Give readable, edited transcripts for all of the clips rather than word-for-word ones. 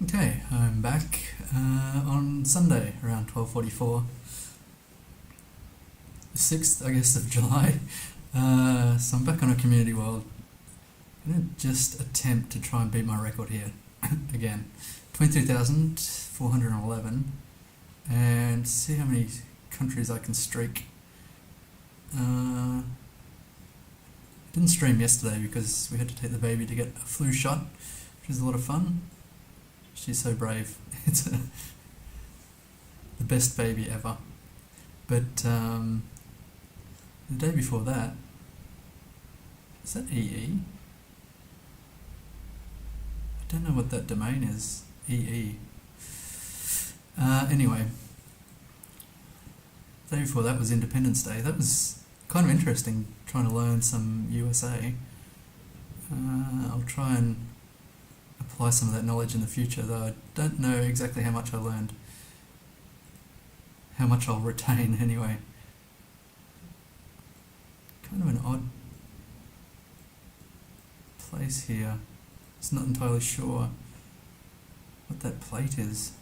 Okay, I'm back on Sunday around 12:44, the 6th, I guess, of July. So I'm back on a community world. I'm going to just attempt to try and beat my record here again. 23,411 and see how many countries I can streak. Didn't stream yesterday because we had to take the baby to get a flu shot, which is a lot of fun. She's so brave. It's the best baby ever. But the day before that, is that EE? I don't know what that domain is. EE. Anyway, the day before that was Independence Day. That was kind of interesting, trying to learn some USA. I'll try and apply some of that knowledge in the future, though I don't know exactly how much I learned. How much I'll retain, anyway. Kind of an odd place here. Just not entirely sure what that plate is.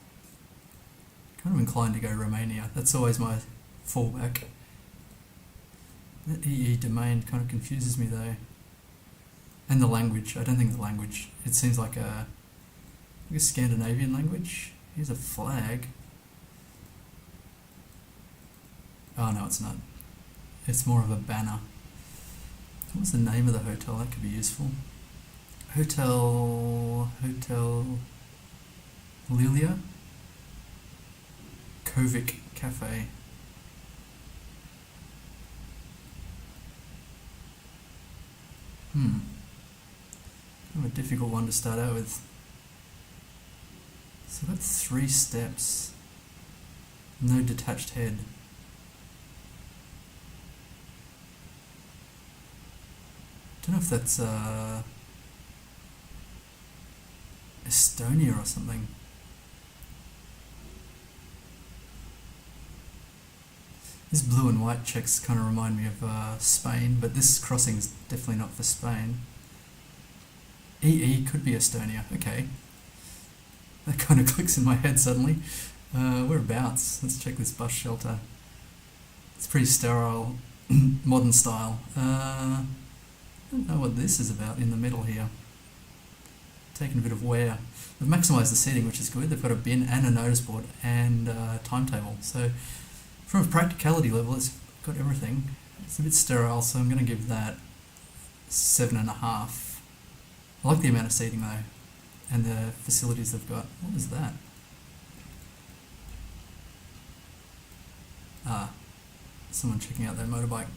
Kind of inclined to go Romania. That's always my fallback. That EE domain kind of confuses me, though. And the language. I don't think the language. It seems like a Scandinavian language. Here's a flag. Oh no, it's not. It's more of a banner. What's the name of the hotel? That could be useful. Hotel Lilia? Kovic Cafe. Kind of a difficult one to start out with. So I've got 3 steps. No detached head. Don't know if that's Estonia or something. These blue and white checks kind of remind me of Spain, but this crossing is definitely not for Spain. EE could be Estonia. Okay. That kind of clicks in my head suddenly. Whereabouts? Let's check this bus shelter. It's pretty sterile, modern style. I don't know what this is about in the middle here. Taking a bit of wear. They've maximised the seating, which is good. They've got a bin and a notice board and a timetable. So from a practicality level, it's got everything. It's a bit sterile, so I'm going to give that 7.5. I like the amount of seating though, and the facilities they've got. What is that? Someone checking out their motorbike.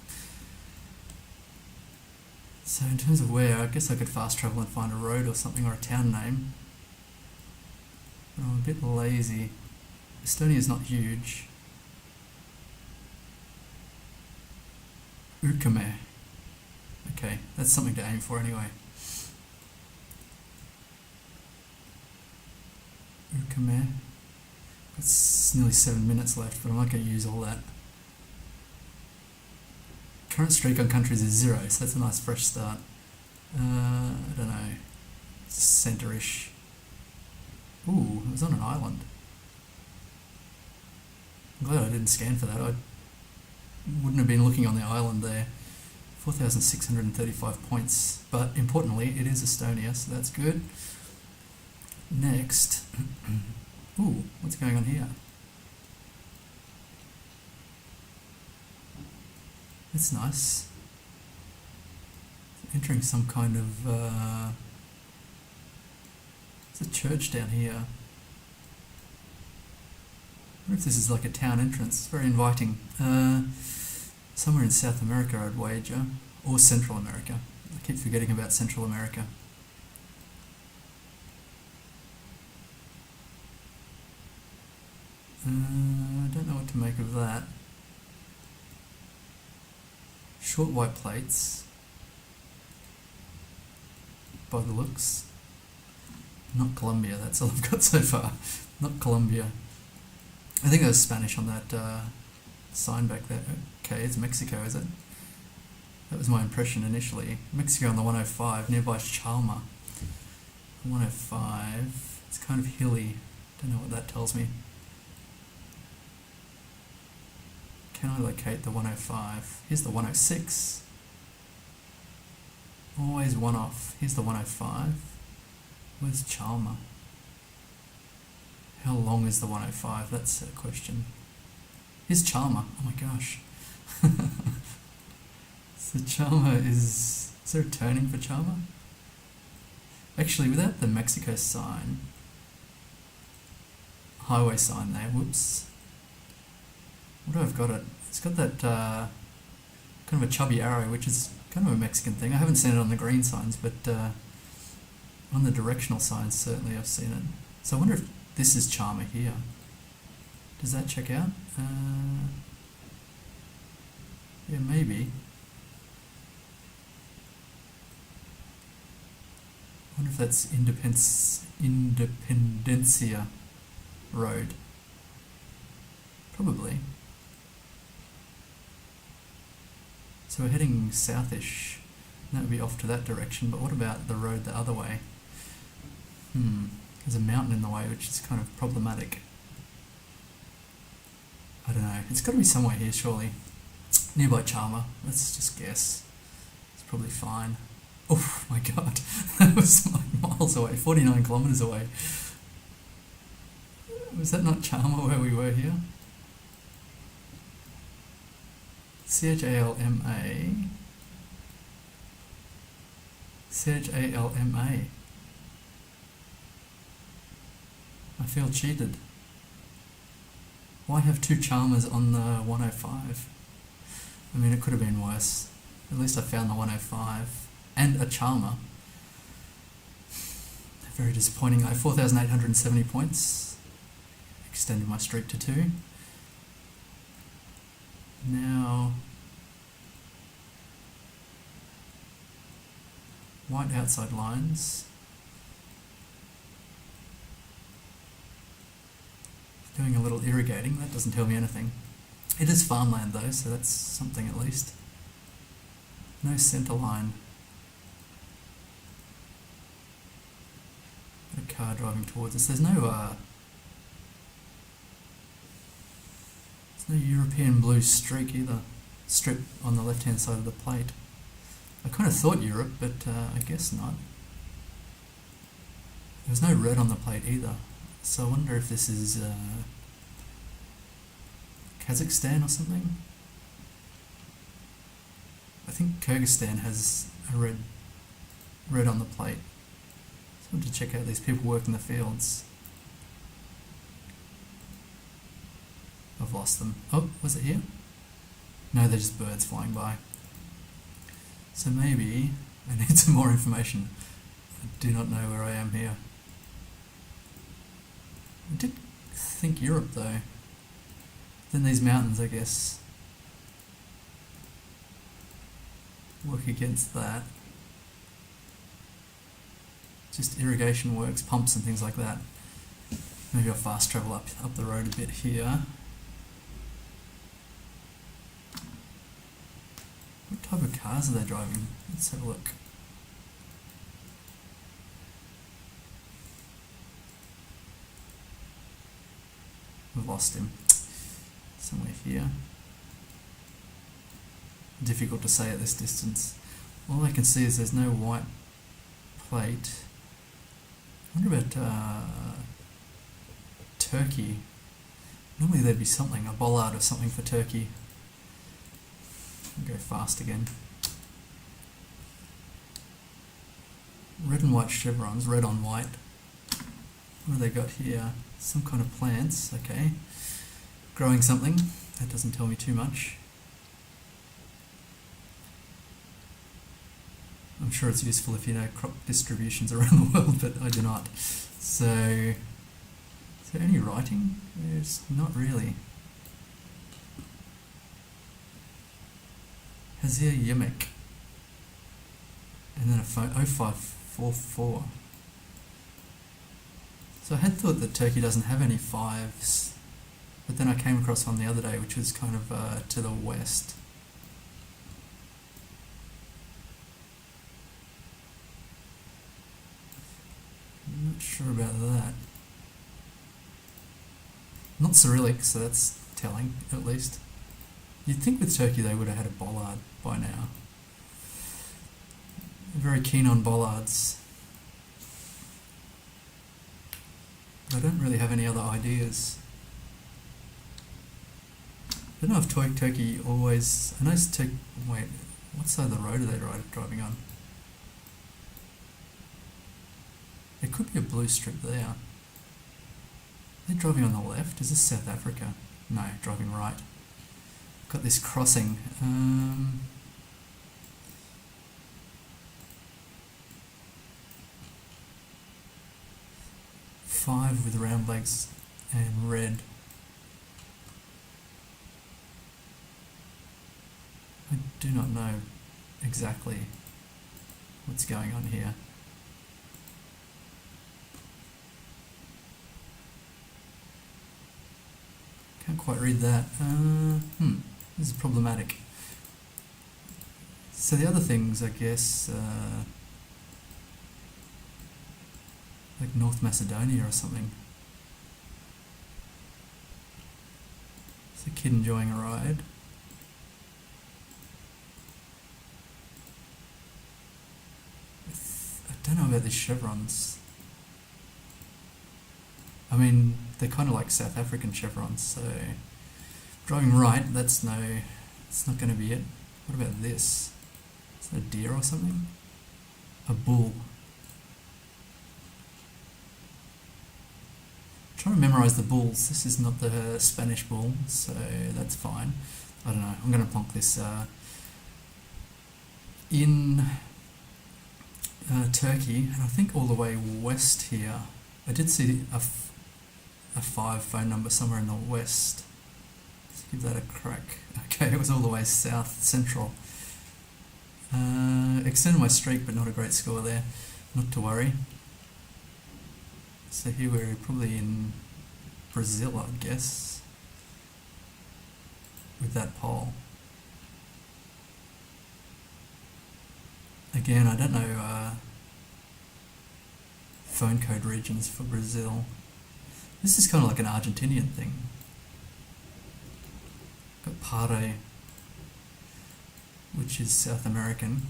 So in terms of where, I guess I could fast travel and find a road or something, or a town name. But I'm a bit lazy. Estonia's not huge. Ukame. Okay, that's something to aim for anyway. Ukame. It's nearly 7 minutes left, but I'm not going to use all that. Current streak on countries is 0, so that's a nice fresh start. I don't know. Centre-ish. Ooh, it was on an island. I'm glad I didn't scan for that. I wouldn't have been looking on the island there. 4,635 points. But importantly, it is Estonia, so that's good. Next. Ooh, what's going on here? It's nice. Entering some kind of there's a church down here. I wonder if this is like a town entrance. It's very inviting. Somewhere in South America, I'd wager, or Central America. I keep forgetting about Central America. I don't know what to make of that. Short white plates, by the looks. Not Colombia, that's all I've got so far. Not Colombia. I think there's Spanish on that sign back there. Okay, it's Mexico, is it? That was my impression initially. Mexico on the 105, nearby Chalma. 105. It's kind of hilly. Don't know what that tells me. Can I locate the 105? Here's the 106. Always one off. Here's the 105. Where's Chalmer? How long is the 105? That's a question. Here's Chalmer. Oh my gosh. So Chalmer is there a turning for Chalmer? Actually, without the Mexico sign, highway sign there, whoops. What do I've got it? It's got that kind of a chubby arrow, which is kind of a Mexican thing. I haven't seen it on the green signs, but on the directional signs, certainly I've seen it. So I wonder if this is Chalmer here. Does that check out? Yeah, maybe. I wonder if that's Independencia Road. Probably. So we're heading southish. That would be off to that direction, but what about the road the other way? There's a mountain in the way, which is kind of problematic. I don't know. It's got to be somewhere here, surely. Nearby Chalmer. Let's just guess. It's probably fine. Oh my god. That was like miles away. 49 kilometres away. Was that not Chalmer where we were here? Chalma. Chalma. I feel cheated. Why have two Chalmers on the 105? I mean, it could have been worse. At least I found the 105 and a Chalmer. Very disappointing. I have 4,870 points. Extended my streak to 2. Now, white outside lines. Doing a little irrigating. That doesn't tell me anything. It is farmland though, so that's something at least. No centre line. Got a car driving towards us. There's no European blue streak either. Strip on the left hand side of the plate. I kind of thought Europe, but I guess not. There's no red on the plate either. So I wonder if this is Kazakhstan or something. I think Kyrgyzstan has a red on the plate. So I want to check out these people working the fields. I've lost them. Oh, was it here? No, they're just birds flying by. So maybe I need some more information. I do not know where I am here. I did think Europe though. Then these mountains, I guess, work against that. Just irrigation works, pumps and things like that. Maybe I'll fast travel up the road a bit here. What type of cars are they driving? Let's have a look. We've lost him. Somewhere here. Difficult to say at this distance. All I can see is there's no white plate. I wonder about Turkey. Normally there'd be something, a bollard or something for Turkey. I'll go fast again. Red and white chevrons, red on white. What have they got here? Some kind of plants, okay. Growing something, that doesn't tell me too much. I'm sure it's useful if you know crop distributions around the world, but I do not. So, is there any writing? There's not really. Hazir Yemek. And then a phone, 0544. So I had thought that Turkey doesn't have any 5s, but then I came across one the other day which was kind of to the west. Not sure about that. Not Cyrillic, so that's telling, at least. You'd think with Turkey they would have had a bollard by now. They're very keen on bollards. But I don't really have any other ideas. I don't know if Turkey always... I know wait, what side of the road are they driving on? There could be a blue strip there. They're driving on the left. Is this South Africa? No, driving right. Got this crossing. 5 with round legs and red. I do not know exactly what's going on here. Can't quite read that. This is problematic. So the other things, I guess, like North Macedonia or something. It's a kid enjoying a ride. I don't know about these chevrons. I mean, they're kind of like South African chevrons, so driving right, it's not going to be it. What about this? Is that a deer or something? A bull. I'm trying to memorize the bulls. This is not the Spanish bull, so that's fine. I don't know. I'm going to plonk this in Turkey, and I think all the way west here. I did see a 5 phone number somewhere in the west. Let's give that a crack. Okay, it was all the way south central. Extended my streak, but not a great score there. Not to worry. So here we're probably in Brazil, I guess, with that pole. Again, I don't know phone code regions for Brazil. This is kind of like an Argentinian thing. Got Pare, which is South American.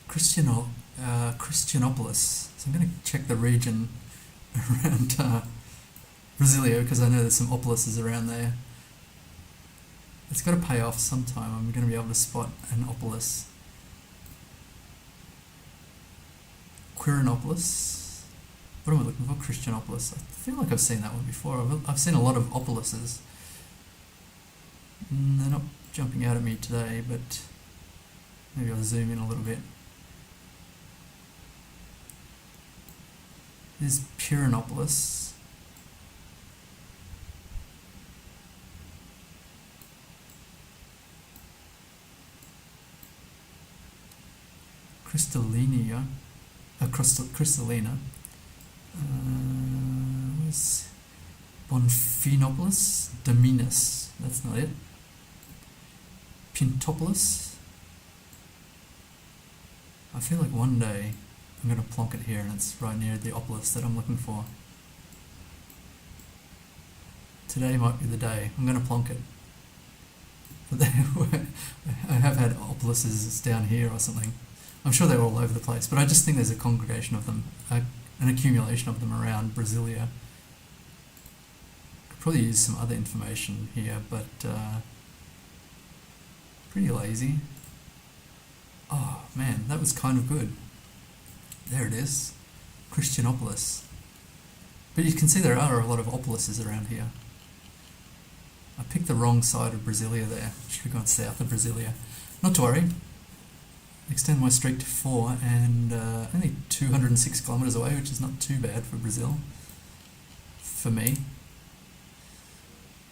Christianopolis. So I'm going to check the region around Brasilia, because I know there's some opolises around there. It's got to pay off sometime. I'm going to be able to spot an opolis. Quirinopolis. What am I looking for? Christianopolis. I feel like I've seen that one before. I've seen a lot of opolises. They're not jumping out at me today, but maybe I'll zoom in a little bit. There's Purinopolis. Crystallina. Where's Bonfinopolis? Dominus. That's not it. Pintopolis. I feel like one day I'm going to plonk it here and it's right near the opolis that I'm looking for. Today might be the day. I'm going to plonk it. But I have had opolises down here or something. I'm sure they're all over the place, but I just think there's a congregation of them, an accumulation of them around Brasilia. Could probably use some other information here, but pretty lazy. Oh man, that was kind of good. There it is, Christianopolis. But you can see there are a lot of opolises around here. I picked the wrong side of Brasilia there. Should have gone south of Brasilia. Not to worry. Extend my streak to 4 and only 206 kilometres away, which is not too bad for Brazil. For me.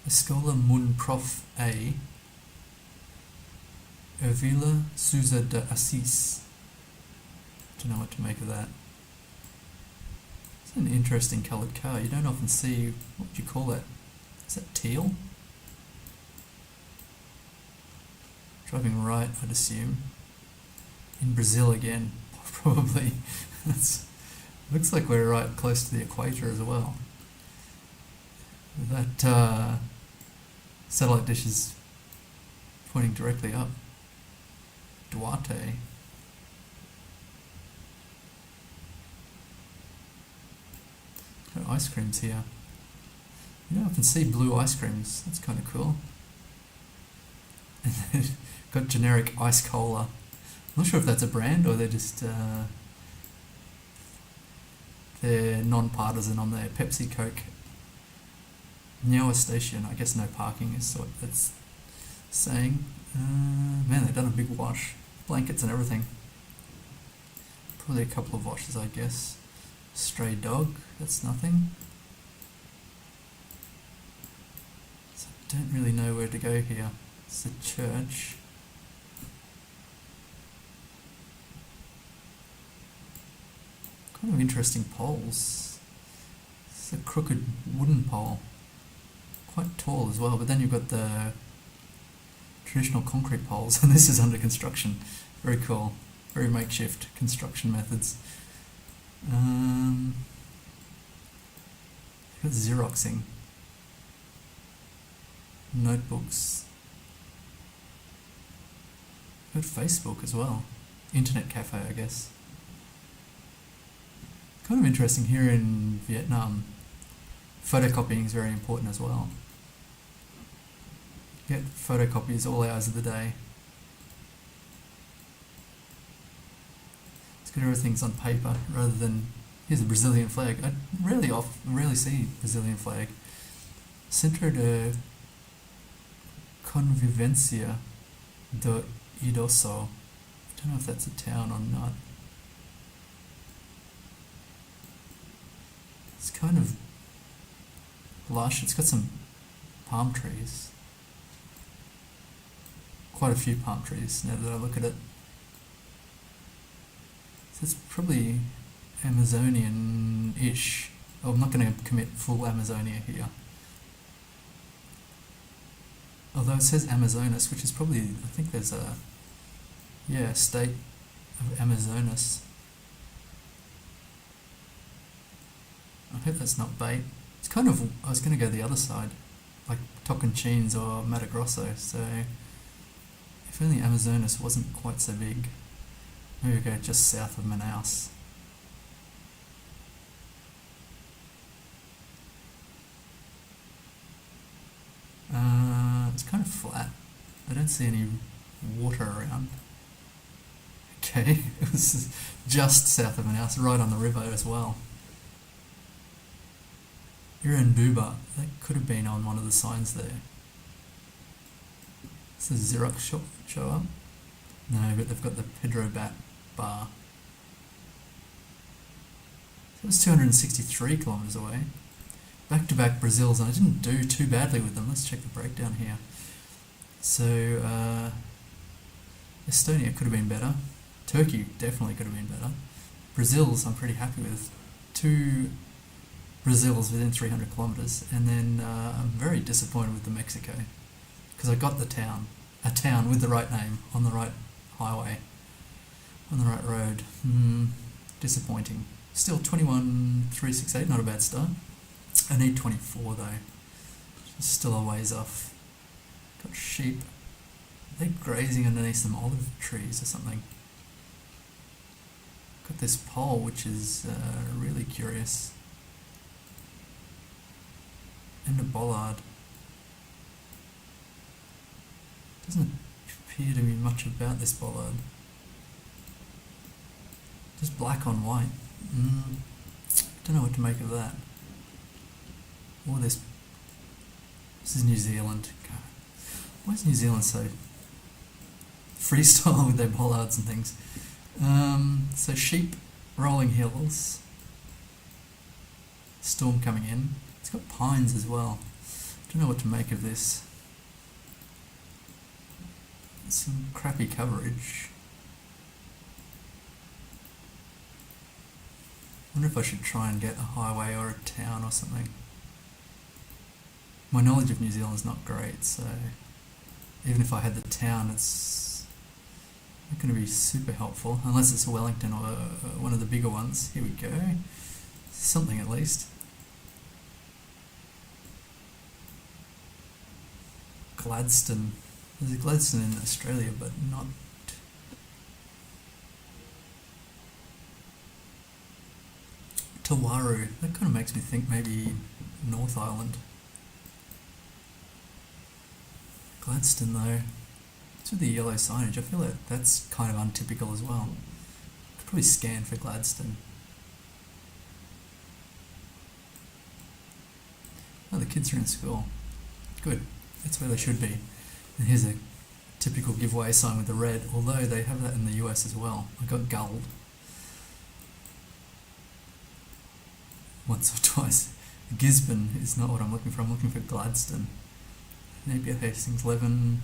Escola Mun Prof A. Ervila Souza de Assis. Don't know what to make of that. It's an interesting coloured car. You don't often see, what would you call that? Is that teal? Driving right, I'd assume. in Brazil again, probably. Looks like we're right close to the equator as well. That satellite dish is pointing directly up. Duarte. Got ice creams here. You know, I can see blue ice creams. That's kind of cool. And then got generic ice cola. I'm not sure if that's a brand or they're just they're non-partisan on their Pepsi Coke. Nyawa station. I guess no parking is what that's saying. Man, they've done a big wash. Blankets and everything. Probably a couple of washes, I guess. Stray dog. That's nothing. So I don't really know where to go here. It's a church. Kind of interesting poles. It's a crooked wooden pole. Quite tall as well, but then you've got the traditional concrete poles, and this is under construction. Very cool. Very makeshift construction methods. Got Xeroxing. Notebooks. Got Facebook as well. Internet cafe, I guess. Kind of interesting here in Vietnam. Photocopying is very important as well. Get photocopies all hours of the day. It's good everything's on paper rather than here's a Brazilian flag. I rarely see Brazilian flag. Centro de Convivência do Idoso. I don't know if that's a town or not. It's kind of lush. It's got some palm trees. Quite a few palm trees now that I look at it. So it's probably Amazonian-ish. Oh, I'm not going to commit full Amazonia here. Although it says Amazonas, which is probably, I think there's a, state of Amazonas. I hope that's not bait. It's kind of, I was going to go the other side, like Tocantins or Mato Grosso, so if only Amazonas wasn't quite so big. Maybe we go just south of Manaus. It's kind of flat. I don't see any water around. Okay, it was just south of Manaus, right on the river as well. Iranduba, that could have been on one of the signs there. Does the Xerox shop show up? No, but they've got the Pedro Bat bar. So it was 263 kilometres away. Back-to-back Brazils, and I didn't do too badly with them. Let's check the breakdown here. So, Estonia could have been better. Turkey definitely could have been better. Brazils, I'm pretty happy with. 2 Brazils within 300 kilometres, and then I'm very disappointed with the Mexico, because I got a town with the right name, on the right highway, on the right road. Disappointing. Still 21,368, not a bad start. I need 24 though. Still a ways off. Got sheep. They're grazing underneath some olive trees or something. Got this pole which is really curious. And a bollard. Doesn't appear to be much about this bollard. Just black on white. Don't know what to make of that. Oh, this is New Zealand. God. Why is New Zealand so freestyle with their bollards and things? So sheep, rolling hills, storm coming in. It's got pines as well. Don't know what to make of this. Some crappy coverage. Wonder if I should try and get a highway or a town or something. My knowledge of New Zealand is not great, so even if I had the town, it's Not going to be super helpful, unless it's Wellington or one of the bigger ones. Here we go. Something at least. Gladstone. There's a Gladstone in Australia, but not... Tawaru. That kind of makes me think maybe North Island. Gladstone though. It's with the yellow signage. I feel like that's kind of untypical as well. Could probably scan for Gladstone. Oh, the kids are in school. Good. That's where they should be. And here's a typical giveaway sign with the red, although they have that in the US as well. I got gulled once or twice. Gisborne is not what I'm looking for. I'm looking for Gladstone. Maybe a Hastings 11.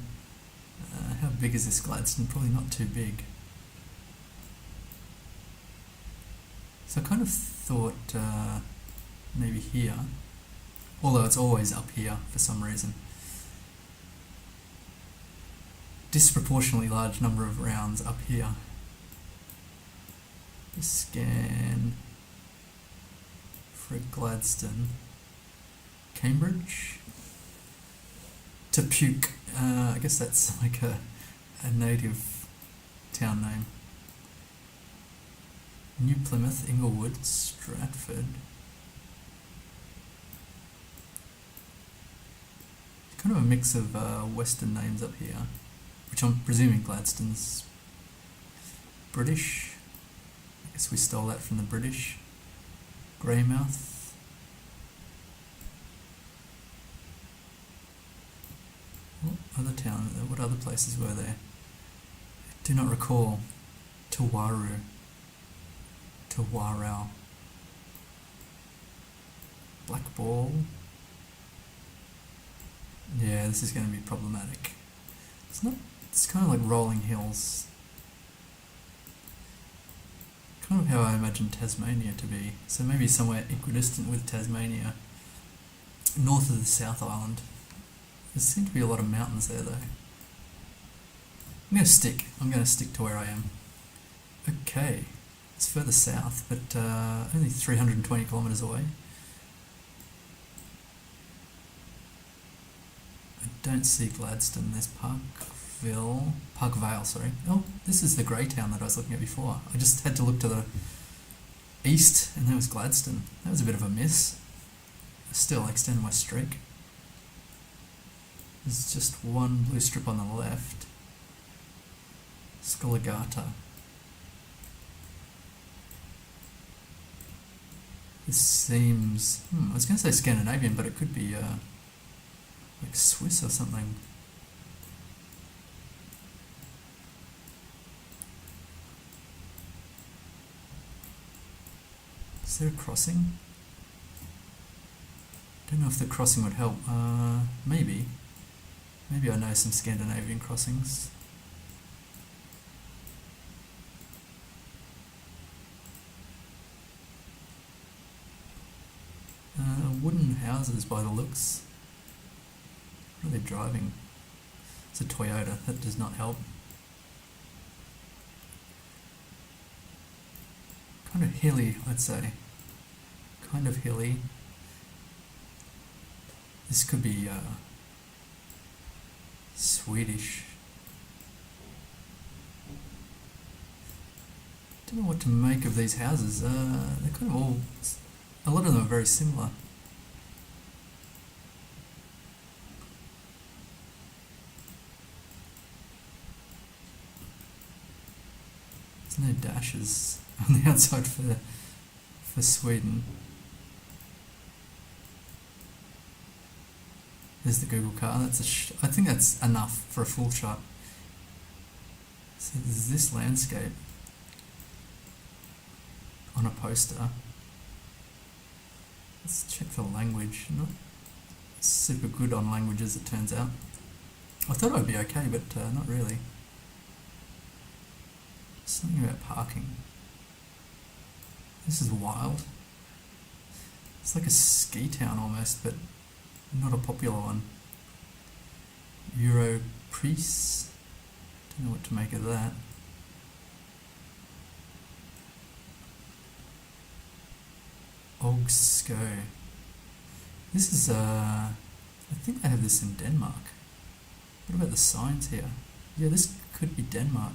How big is this Gladstone? Probably not too big. So I kind of thought maybe here, although it's always up here for some reason. Disproportionately large number of rounds up here. Just scan for Gladstone. Cambridge? Tupuk. I guess that's like a native town name. New Plymouth, Inglewood, Stratford. Kind of a mix of Western names up here, which I'm presuming Gladstone's British. I guess we stole that from the British. Greymouth. What other places were there? I do not recall. Tawaru. Tawarau. Black Ball. Yeah, this is going to be problematic. It's kind of like rolling hills. Kind of how I imagine Tasmania to be. So maybe somewhere equidistant with Tasmania. North of the South Island. There seem to be a lot of mountains there though. I'm going to stick to where I am. Okay, it's further south, but only 320 kilometres away. I don't see Gladstone. There's Parkvale, sorry. Oh, this is the grey town that I was looking at before. I just had to look to the east and there was Gladstone. That was a bit of a miss. Still, I extended my streak. There's just one blue strip on the left. Skolagata. This seems... I was going to say Scandinavian, but it could be like Swiss or something. Is there a crossing? I don't know if the crossing would help. Maybe. Maybe I know some Scandinavian crossings. Wooden houses by the looks. What are they driving? It's a Toyota. That does not help. Kind of hilly, I'd say. Kind of hilly. This could be Swedish. Don't know what to make of these houses. They're kind of all... A lot of them are very similar. There's no dashes on the outside for Sweden. There's the Google car. I think that's enough for a full shot. So there's this landscape on a poster. Let's check the language. Not super good on languages, it turns out. I thought I'd be okay, but not really. Something about parking. This is wild. It's like a ski town almost, but not a popular one. Euro Priest. Don't know what to make of that. Ogsko. This is, I think they have this in Denmark. What about the signs here? Yeah, this could be Denmark.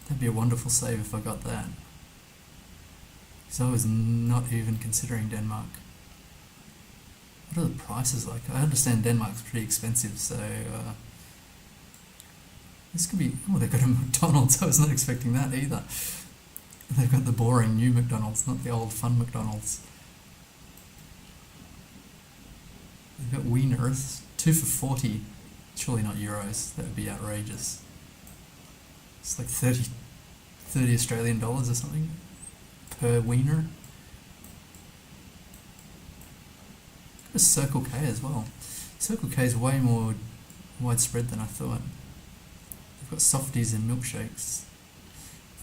That'd be a wonderful save if I got that. Because I was not even considering Denmark. What are the prices like? I understand Denmark's pretty expensive, so this could be... Oh, they've got a McDonald's. I was not expecting that either. They've got the boring new McDonald's, not the old fun McDonald's. They've got wieners, 2 for 40. Surely not euros. That would be outrageous. It's like 30 Australian dollars or something per wiener. Got a Circle K as well. Circle K is way more widespread than I thought. They've got softies and milkshakes.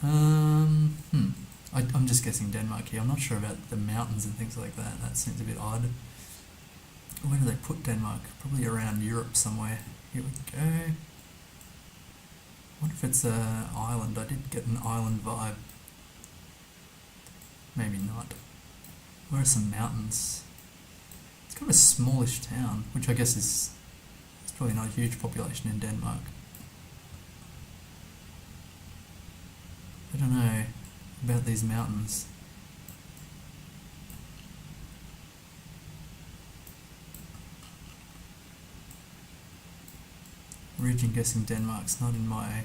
I'm just guessing Denmark here. I'm not sure about the mountains and things like that. That seems a bit odd. Where do they put Denmark? Probably around Europe somewhere. Here we go. I wonder if it's an island. I did get an island vibe. Maybe not. Where are some mountains? It's kind of a smallish town, which I guess is probably not a huge population in Denmark. I don't know about these mountains. Region guessing Denmark's not in my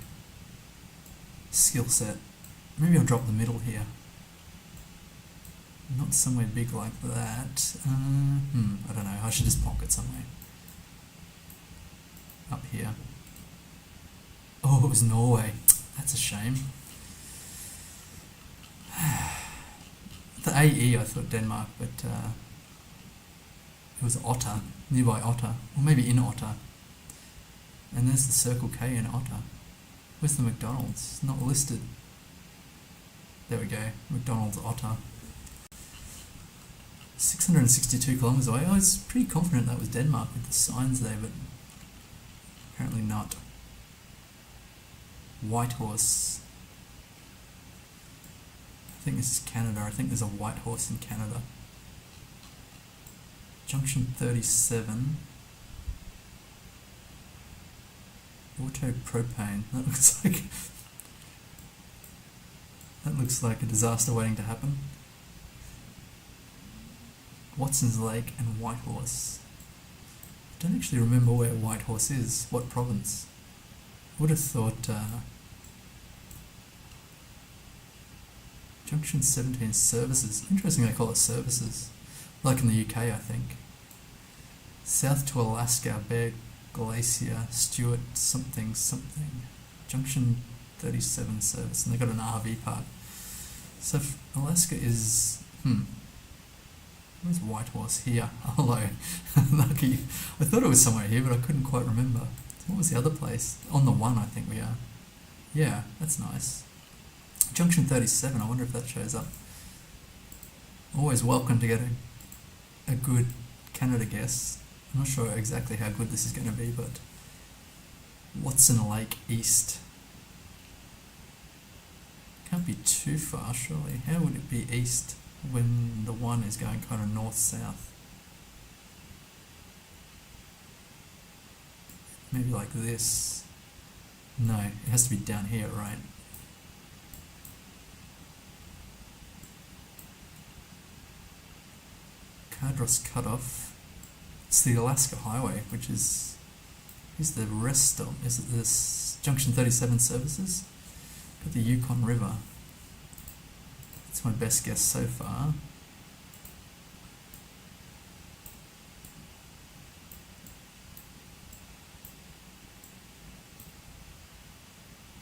skill set. Maybe I'll drop the middle here. Not somewhere big like that. I don't know. I should just plonk it somewhere. Up here. Oh, it was Norway. That's a shame. The AE, I thought Denmark, but it was Otter, nearby Otter, or maybe in Otter. And there's the Circle K in Otter. Where's the McDonald's? Not listed. There we go, McDonald's Otter. 662 kilometres away. I was pretty confident that was Denmark with the signs there, but apparently not. Whitehorse. I think this is Canada. I think there's a Whitehorse in Canada. Junction 37. Auto propane. That looks like a disaster waiting to happen. Watson's Lake and Whitehorse. I don't actually remember where Whitehorse is. What province? Would have thought Junction 17 Services. Interesting they call it Services. Like in the UK, I think. South to Alaska, Bear Glacier, Stewart something. Junction 37 Service. And they've got an RV park. So Alaska is... Where's Whitehorse? Here. Hello. Lucky. I thought it was somewhere here, but I couldn't quite remember. What was the other place? On the 1, I think we are. Yeah, that's nice. Junction 37, I wonder if that shows up. Always welcome to get a good Canada guess. I'm not sure exactly how good this is going to be, but Watson Lake East. Can't be too far, surely. How would it be east when the 1 is going kind of north-south? Maybe like this. No, it has to be down here, right? Cardross Cutoff. It's the Alaska Highway, which is the rest stop. Is it this Junction 37 Services? Got the Yukon River. That's my best guess so far.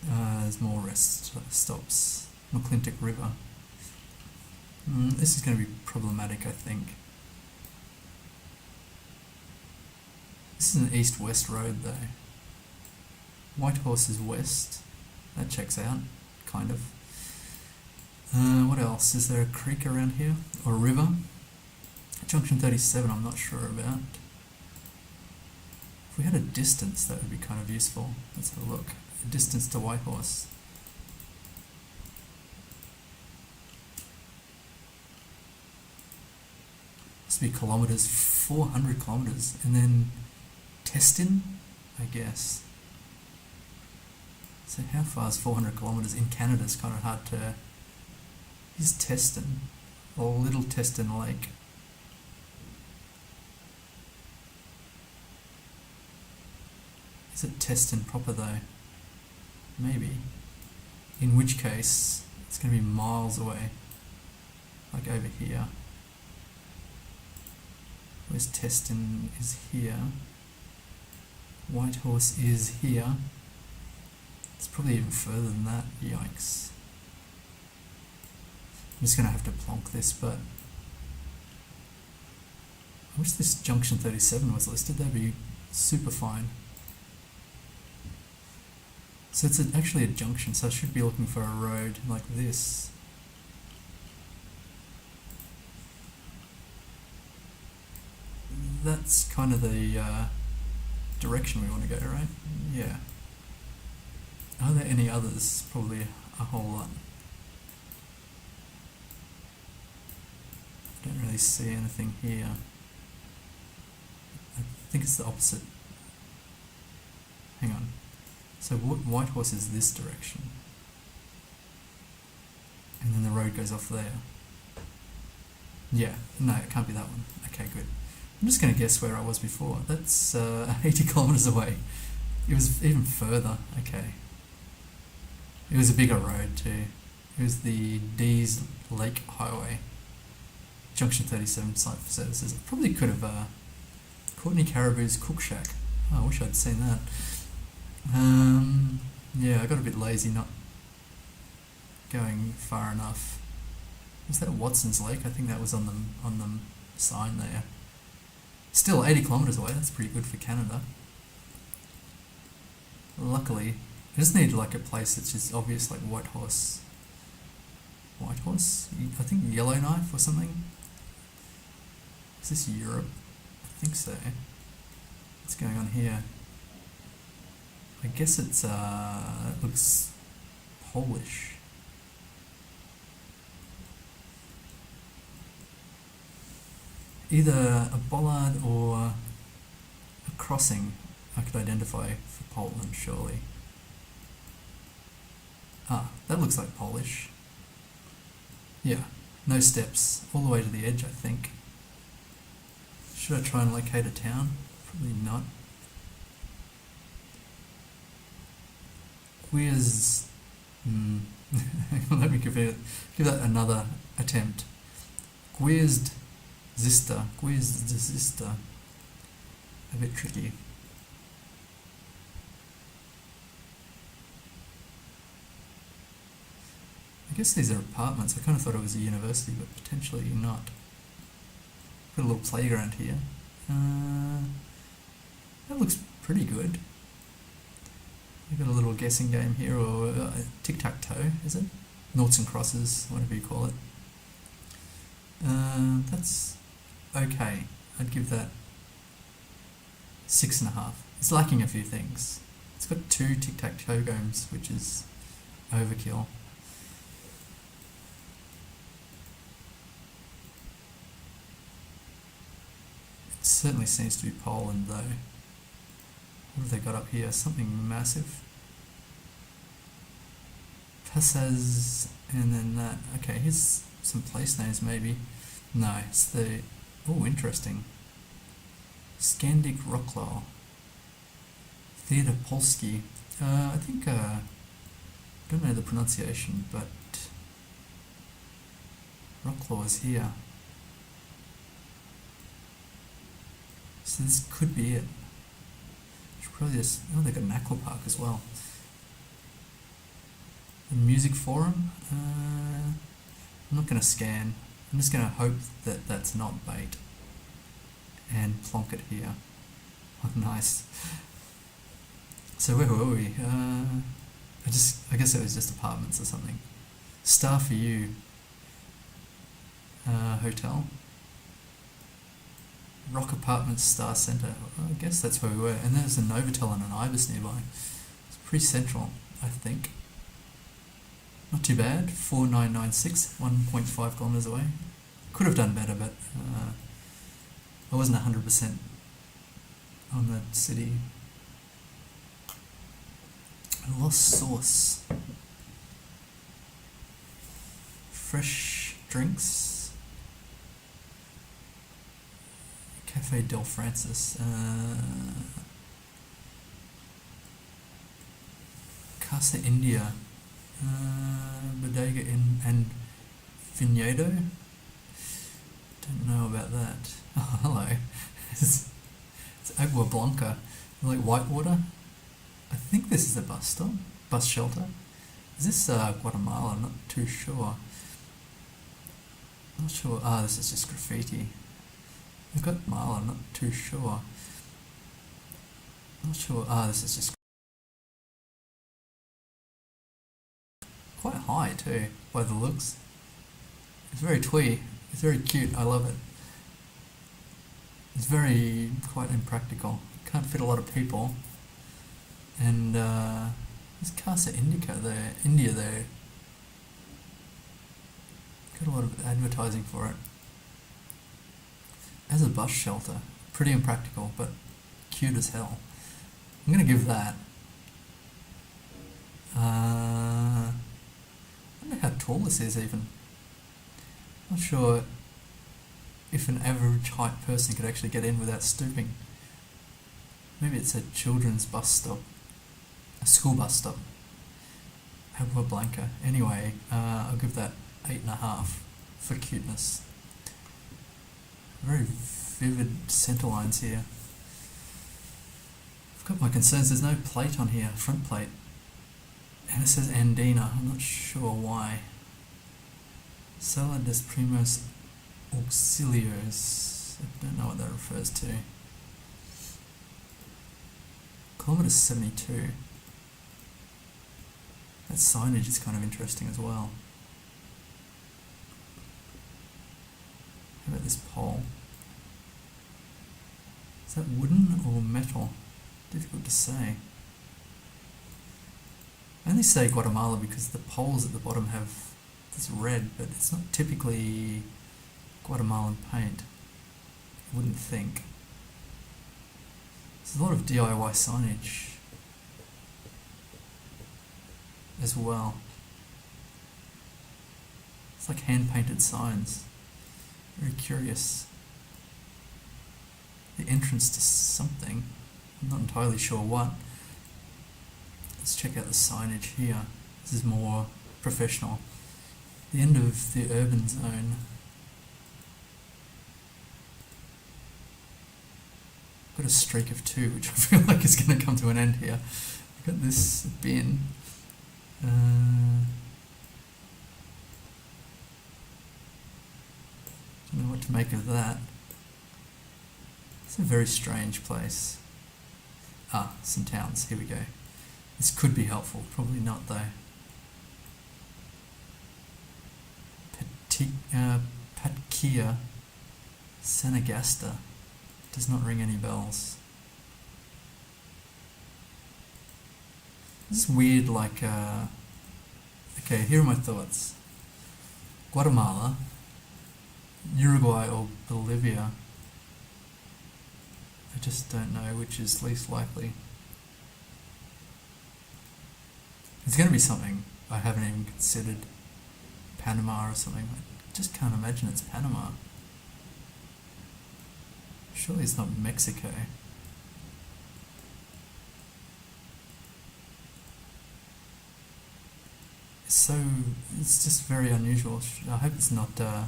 There's more rest stops. McClintock River. This is going to be problematic, I think. This is an east-west road, though. Whitehorse is west. That checks out, kind of. What else? Is there a creek around here? Or a river? Junction 37, I'm not sure about. If we had a distance, that would be kind of useful. Let's have a look. A distance to Whitehorse. Must be kilometres, 400 kilometres. And then Testin, I guess. So how far is 400 kilometres in Canada? It's kind of hard to... Is Testin, or Little Testin Lake. Is it Testin proper though? Maybe. In which case, it's going to be miles away. Like over here. Where's Testin is here. Whitehorse is here. It's probably even further than that. Yikes. I'm just going to have to plonk this, but I wish this junction 37 was listed. That'd be super fine. So it's actually a junction, so I should be looking for a road like this. That's kind of the direction we want to go, right? Yeah. Are there any others? Probably a whole lot. I don't really see anything here. I think it's the opposite. Hang on. So Whitehorse is this direction. And then the road goes off there. Yeah, no, it can't be that one. Okay, good. I'm just going to guess where I was before. That's 80 kilometres away. It was even further. Okay. It was a bigger road too. It was the Dees Lake Highway. Junction 37 site for services. I probably could have Courtney Caribou's Cook Shack. Oh, I wish I'd seen that. Yeah, I got a bit lazy not going far enough. Was that Watson's Lake? I think that was on the sign there. Still 80 kilometres away. That's pretty good for Canada. Luckily, I just need like a place that's just obvious, like Whitehorse. Whitehorse? I think Yellowknife or something. Is this Europe? I think so. What's going on here? I guess it's, it looks Polish. Either a bollard or a crossing I could identify for Poland, surely. Ah, that looks like Polish. Yeah, no steps, all the way to the edge, I think. Should I try and locate a town? Probably not. Where's... Let me give that another attempt. Gwiezdzysta. Gwiezdzysta. A bit tricky. I guess these are apartments. I kind of thought it was a university, but potentially not. Got a little playground here. That looks pretty good. We've got a little guessing game here, or tic-tac-toe, is it? Noughts and crosses, whatever you call it. That's okay. I'd give that 6.5. It's lacking a few things. It's got 2 tic-tac-toe games, which is overkill. It certainly seems to be Poland, though. What have they got up here? Something massive. Pasas, and then that. Okay, here's some place names maybe. No, it's the... Oh, interesting. Skandik Wrocław. Theatre Polski. I think... I don't know the pronunciation, but... Wrocław is here. So this could be it. Probably just, oh, they've got an aqua park as well. The music forum. I'm not going to scan. I'm just going to hope that that's not bait. And plonk it here. Oh, nice. So where were we? I guess it was just apartments or something. Star for You. Hotel. Rock Apartments Star Centre. I guess that's where we were. And there's a Novotel and an Ibis nearby. It's pretty central, I think. Not too bad. 4996, 1.5 kilometres away. Could have done better, but I wasn't 100% on the city. I lost source. Fresh drinks. Cafe Del Francis. Casa India. Bodega and Viñedo. Don't know about that. Oh, hello. It's Agua Blanca. Like Whitewater. I think this is a bus stop. Bus shelter. Is this Guatemala? I'm not too sure. Not sure. This is just graffiti. I've got Guatemala. I'm not too sure. Not sure. This is just quite high too, by the looks. It's very twee. It's very cute. I love it. It's very quite impractical. Can't fit a lot of people. And there's Casa Indica there, India there. Got a lot of advertising for it. As a bus shelter, pretty impractical, but cute as hell. I'm gonna give that. I don't know how tall this is even. Not sure if an average height person could actually get in without stooping. Maybe it's a children's bus stop. A school bus stop. Agua Blanca. Anyway, I'll give that 8.5 for cuteness. Very vivid centre lines here. I've got my concerns. There's no plate on here, front plate. And it says Andina. I'm not sure why. Sala des Primos Auxilios. I don't know what that refers to. Kilometre 72. That signage is kind of interesting as well. How about this pole? Is that wooden or metal? Difficult to say. I only say Guatemala because the poles at the bottom have this red, but it's not typically Guatemalan paint. I wouldn't think. There's a lot of DIY signage as well. It's like hand-painted signs. Very curious. The entrance to something. I'm not entirely sure what. Let's check out the signage here. This is more professional. The end of the urban zone. Got a streak of 2, which I feel like is going to come to an end here. I've got this bin. Don't know what to make of that. It's a very strange place. Some towns. Here we go. This could be helpful. Probably not though. Patkia Sanagasta. Does not ring any bells. This is weird, like, okay, here are my thoughts. Guatemala, Uruguay or Bolivia. I just don't know which is least likely. There's going to be something I haven't even considered. Panama or something. I just can't imagine it's Panama. Surely it's not Mexico. It's just very unusual. I hope it's not, the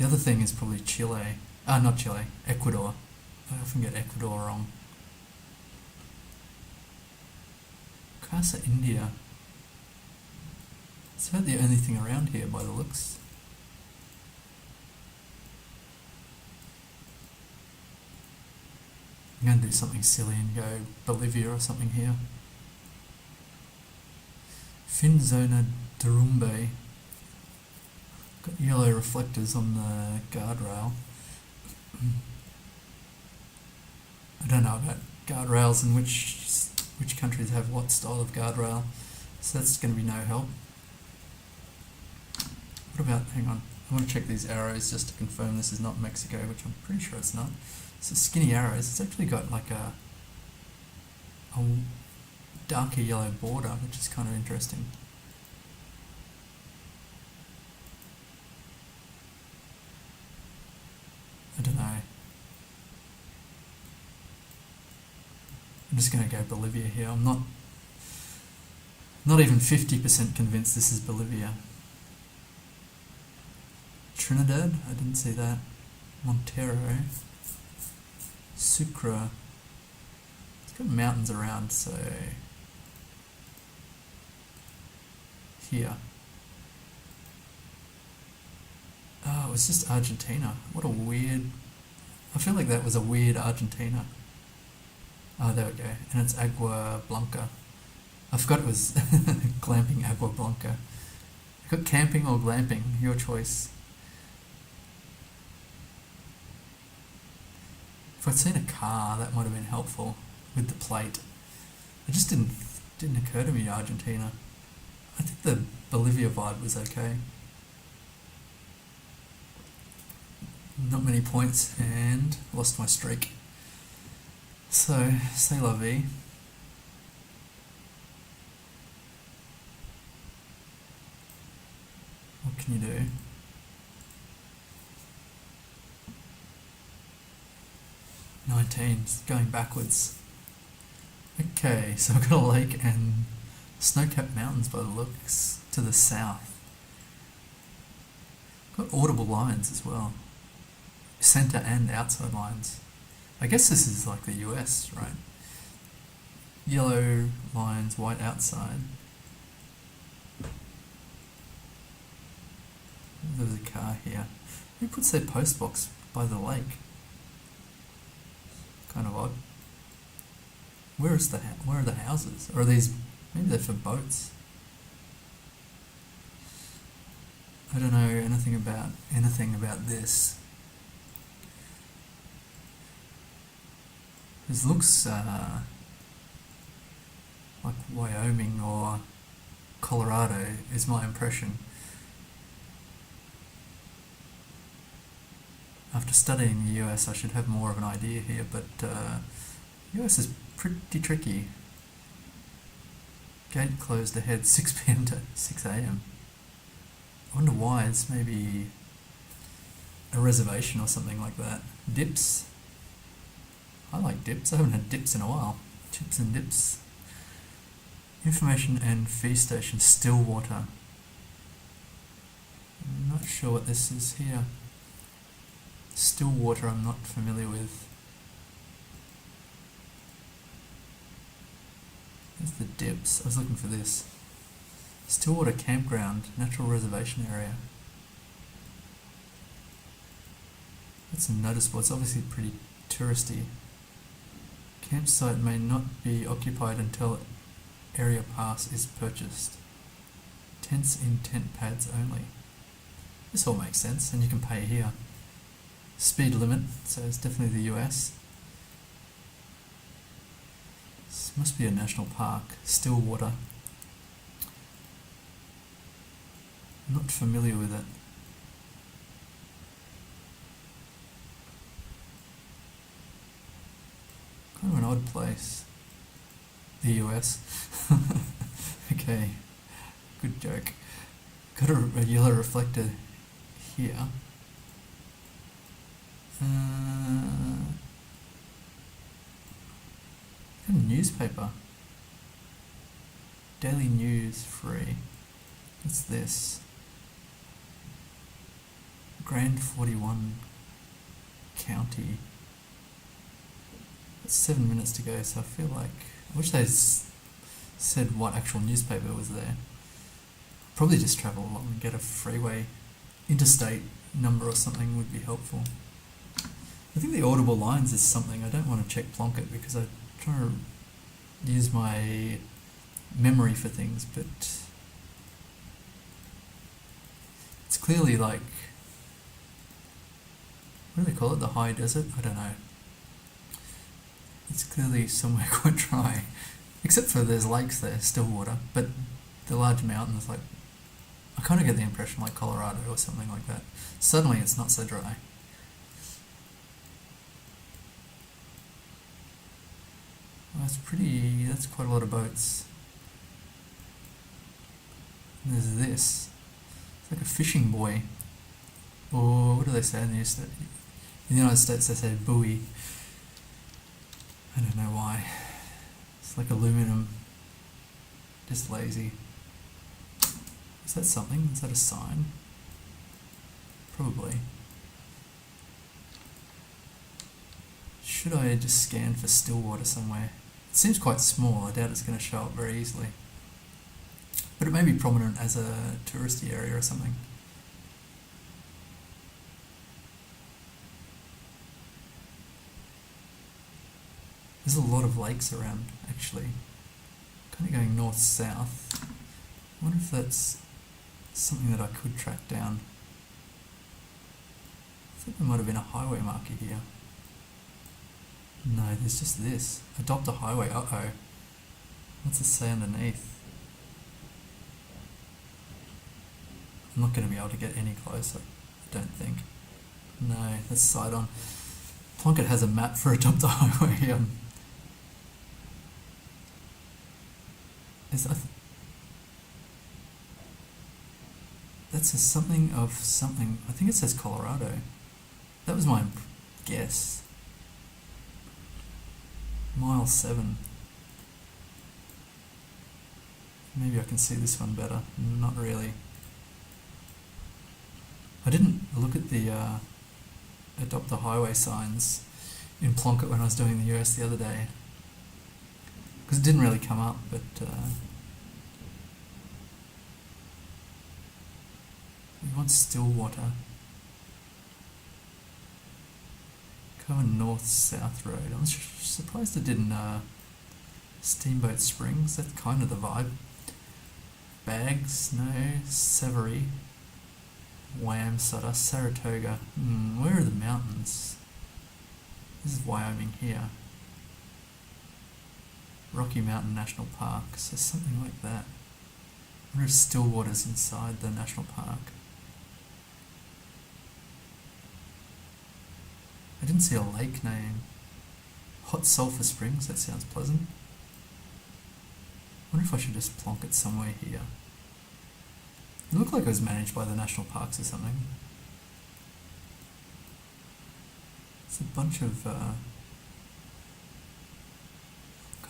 other thing is probably Chile. Not Chile, Ecuador. I often get Ecuador wrong. Casa India. It's about the only thing around here by the looks. I'm going to do something silly and go Bolivia or something here. Fin Zona Derumbe. Got yellow reflectors on the guardrail. I don't know about guardrails and which countries have what style of guardrail, so that's going to be no help. What about, hang on, I want to check these arrows just to confirm this is not Mexico, which I'm pretty sure it's not. So skinny arrows, it's actually got like a darker yellow border, which is kind of interesting. I don't know. I'm just going to go Bolivia here. I'm not even 50% convinced this is Bolivia. Trinidad, I didn't see that. Montero. Sucre. It's got mountains around, so here. Oh, it was just Argentina. What a weird... I feel like that was a weird Argentina. Oh, there we go. And it's Agua Blanca. I forgot it was glamping Agua Blanca. You got camping or glamping, your choice. If I'd seen a car, that might have been helpful with the plate. It just didn't occur to me, Argentina. I think the Bolivia vibe was okay. Not many points and lost my streak. So, c'est la vie. What can you do? Going backwards. Okay, so I've got a lake and snow-capped mountains by the looks to the south. Got audible lines as well. Center and outside lines. I guess this is like the US, right? Yellow lines, white outside. There's a car here. Who puts their post box by the lake? Kind of odd. Where are the houses? Or are these... maybe they're for boats. I don't know anything about this. This looks like Wyoming or Colorado is my impression. After studying the US, I should have more of an idea here, but US is pretty tricky. Gate closed ahead 6 p.m. to 6 a.m. I wonder why. It's maybe a reservation or something like that. Dips. I like dips. I haven't had dips in a while. Chips and dips. Information and fee station, Stillwater. I'm not sure what this is here. Stillwater I'm not familiar with. There's the dips. I was looking for this. Stillwater Campground, natural reservation area. That's noticeable. It's obviously pretty touristy. Campsite may not be occupied until area pass is purchased. Tents in tent pads only. This all makes sense, and you can pay here. Speed limit, so it's definitely the US. This must be a national park. Stillwater. I'm not familiar with it. Kind of an odd place. The US. Okay, good joke. Got a yellow reflector here. Got a newspaper. Daily News free. What's this? Grand 41 County. It's 7 minutes to go, so I feel like... I wish they said what actual newspaper was there. Probably just travel along and get a freeway interstate number or something would be helpful. I think the audible lines is something. I don't want to check Plonket because I'm trying to use my memory for things, but it's clearly like... what do they call it? The high desert? I don't know. It's clearly somewhere quite dry, except for there's lakes there, Stillwater, but the large mountains like I kind of get the impression like Colorado or something like that. Suddenly it's not so dry. Well, that's quite a lot of boats. And there's this. It's like a fishing buoy. Or what do they say in the United States? In the United States they say buoy. I don't know why. It's like aluminum. Just lazy. Is that something? Is that a sign? Probably. Should I just scan for still water somewhere? It seems quite small. I doubt it's going to show up very easily. But it may be prominent as a touristy area or something. There's a lot of lakes around, actually. Kind of going north-south. I wonder if that's something that I could track down. I think there might have been a highway marker here. No, there's just this. Adopt a highway. Uh-oh. What's it say underneath? I'm not going to be able to get any closer, I don't think. No, that's side on. Plunkett has a map for Adopt a Highway. That says something of something. I think it says Colorado. That was my guess. Mile 7. Maybe I can see this one better. Not really. I didn't look at the Adopt the Highway signs in Plunkett when I was doing the US the other day, because it didn't really come up, but we want still water. Going north-south road. I'm surprised it didn't Steamboat Springs. That's kind of the vibe. Bags, no. Savory. Wamsutter, Saratoga. Where are the mountains? This is Wyoming here. Rocky Mountain National Park, so something like that. I wonder if Stillwater's inside the national park. I didn't see a lake name. Hot Sulphur Springs, that sounds pleasant. I wonder if I should just plonk it somewhere here. It looked like it was managed by the national parks or something. It's a bunch of kind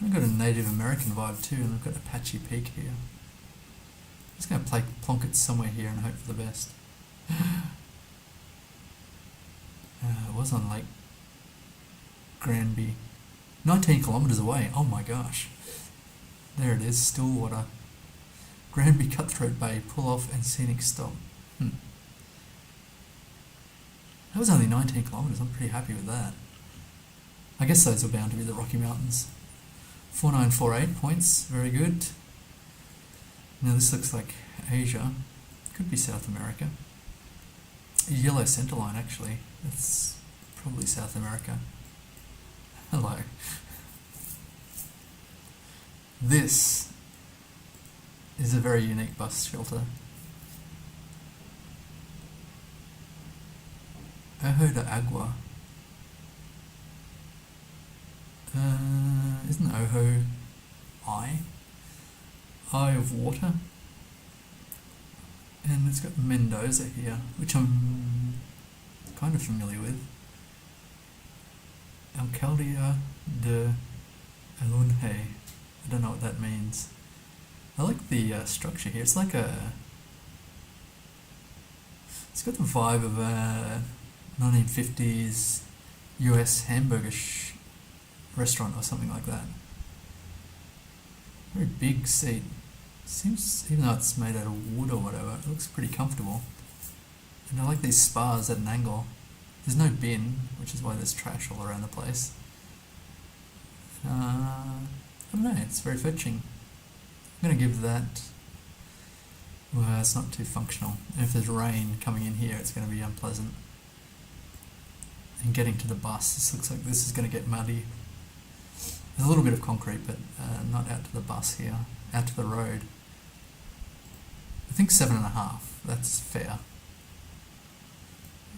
of got a Native American vibe too, and I've got Apache Peak here. I'm just going to plonk it somewhere here and hope for the best. It was on Lake Granby. 19 kilometres away, oh my gosh. There it is, Stillwater. Granby Cutthroat Bay, pull off and scenic stop. That was only 19 kilometres, I'm pretty happy with that. I guess those are bound to be the Rocky Mountains. 4948 points, very good. Now this looks like Asia, could be South America. A yellow centre line actually, that's probably South America. Hello. This is a very unique bus shelter. Ojo de Agua. Isn't Ojo Eye? Eye of Water? And it's got Mendoza here, which I'm kind of familiar with. Alcaldía de Alunje. I don't know what that means. I like the structure here. It's like it's got the vibe of a 1950s US hamburger restaurant or something like that. Very big seat. Seems, even though it's made out of wood or whatever, it looks pretty comfortable. And I like these spars at an angle. There's no bin, which is why there's trash all around the place. I don't know, it's very fetching. I'm going to give that... Well, it's not too functional. And if there's rain coming in here, it's going to be unpleasant. And getting to the bus, this looks like this is going to get muddy. There's a little bit of concrete, but not out to the bus here, out to the road. I think 7.5. That's fair.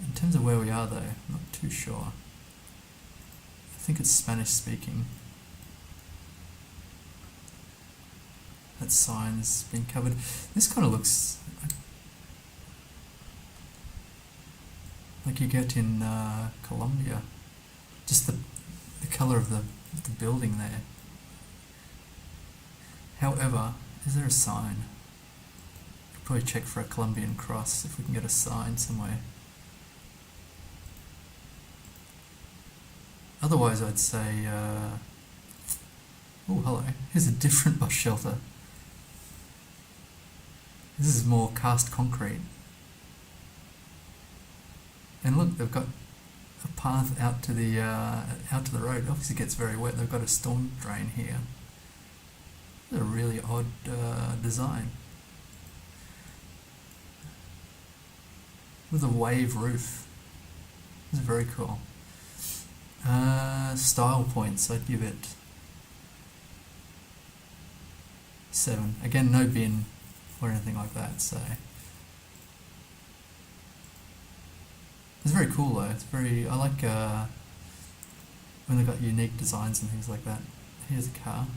In terms of where we are, though, I'm not too sure. I think it's Spanish speaking. That sign's been covered. This kind of looks like you get in Colombia. Just the colour of the building there. However, is there a sign? Could probably check for a Colombian cross if we can get a sign somewhere. Otherwise, I'd say. Oh, hello. Here's a different bus shelter. This is more cast concrete. And look, they've got a path out to the road. Obviously, it gets very wet. They've got a storm drain here. It's a really odd design with a wave roof. It's very cool. Style points, I'd give it 7. Again, no bin or anything like that, so it's very cool though. It's very, I like when they've got unique designs and things like that. Here's a car.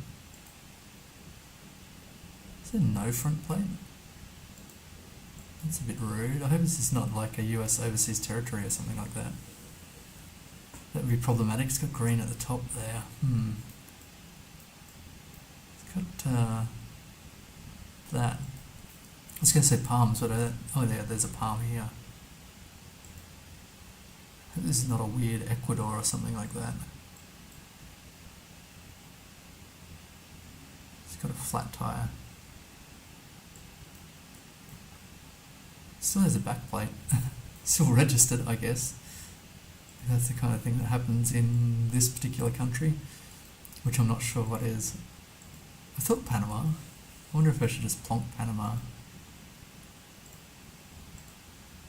Is there no front plate? That's a bit rude. I hope this is not like a US overseas territory or something like that. That would be problematic. It's got green at the top there. It's got that. I was going to say palms, but oh yeah, there's a palm here. I hope this is not a weird Ecuador or something like that. It's got a flat tyre. Still has a back plate. Still registered, I guess. That's the kind of thing that happens in this particular country, which I'm not sure what is. I thought Panama. I wonder if I should just plonk Panama.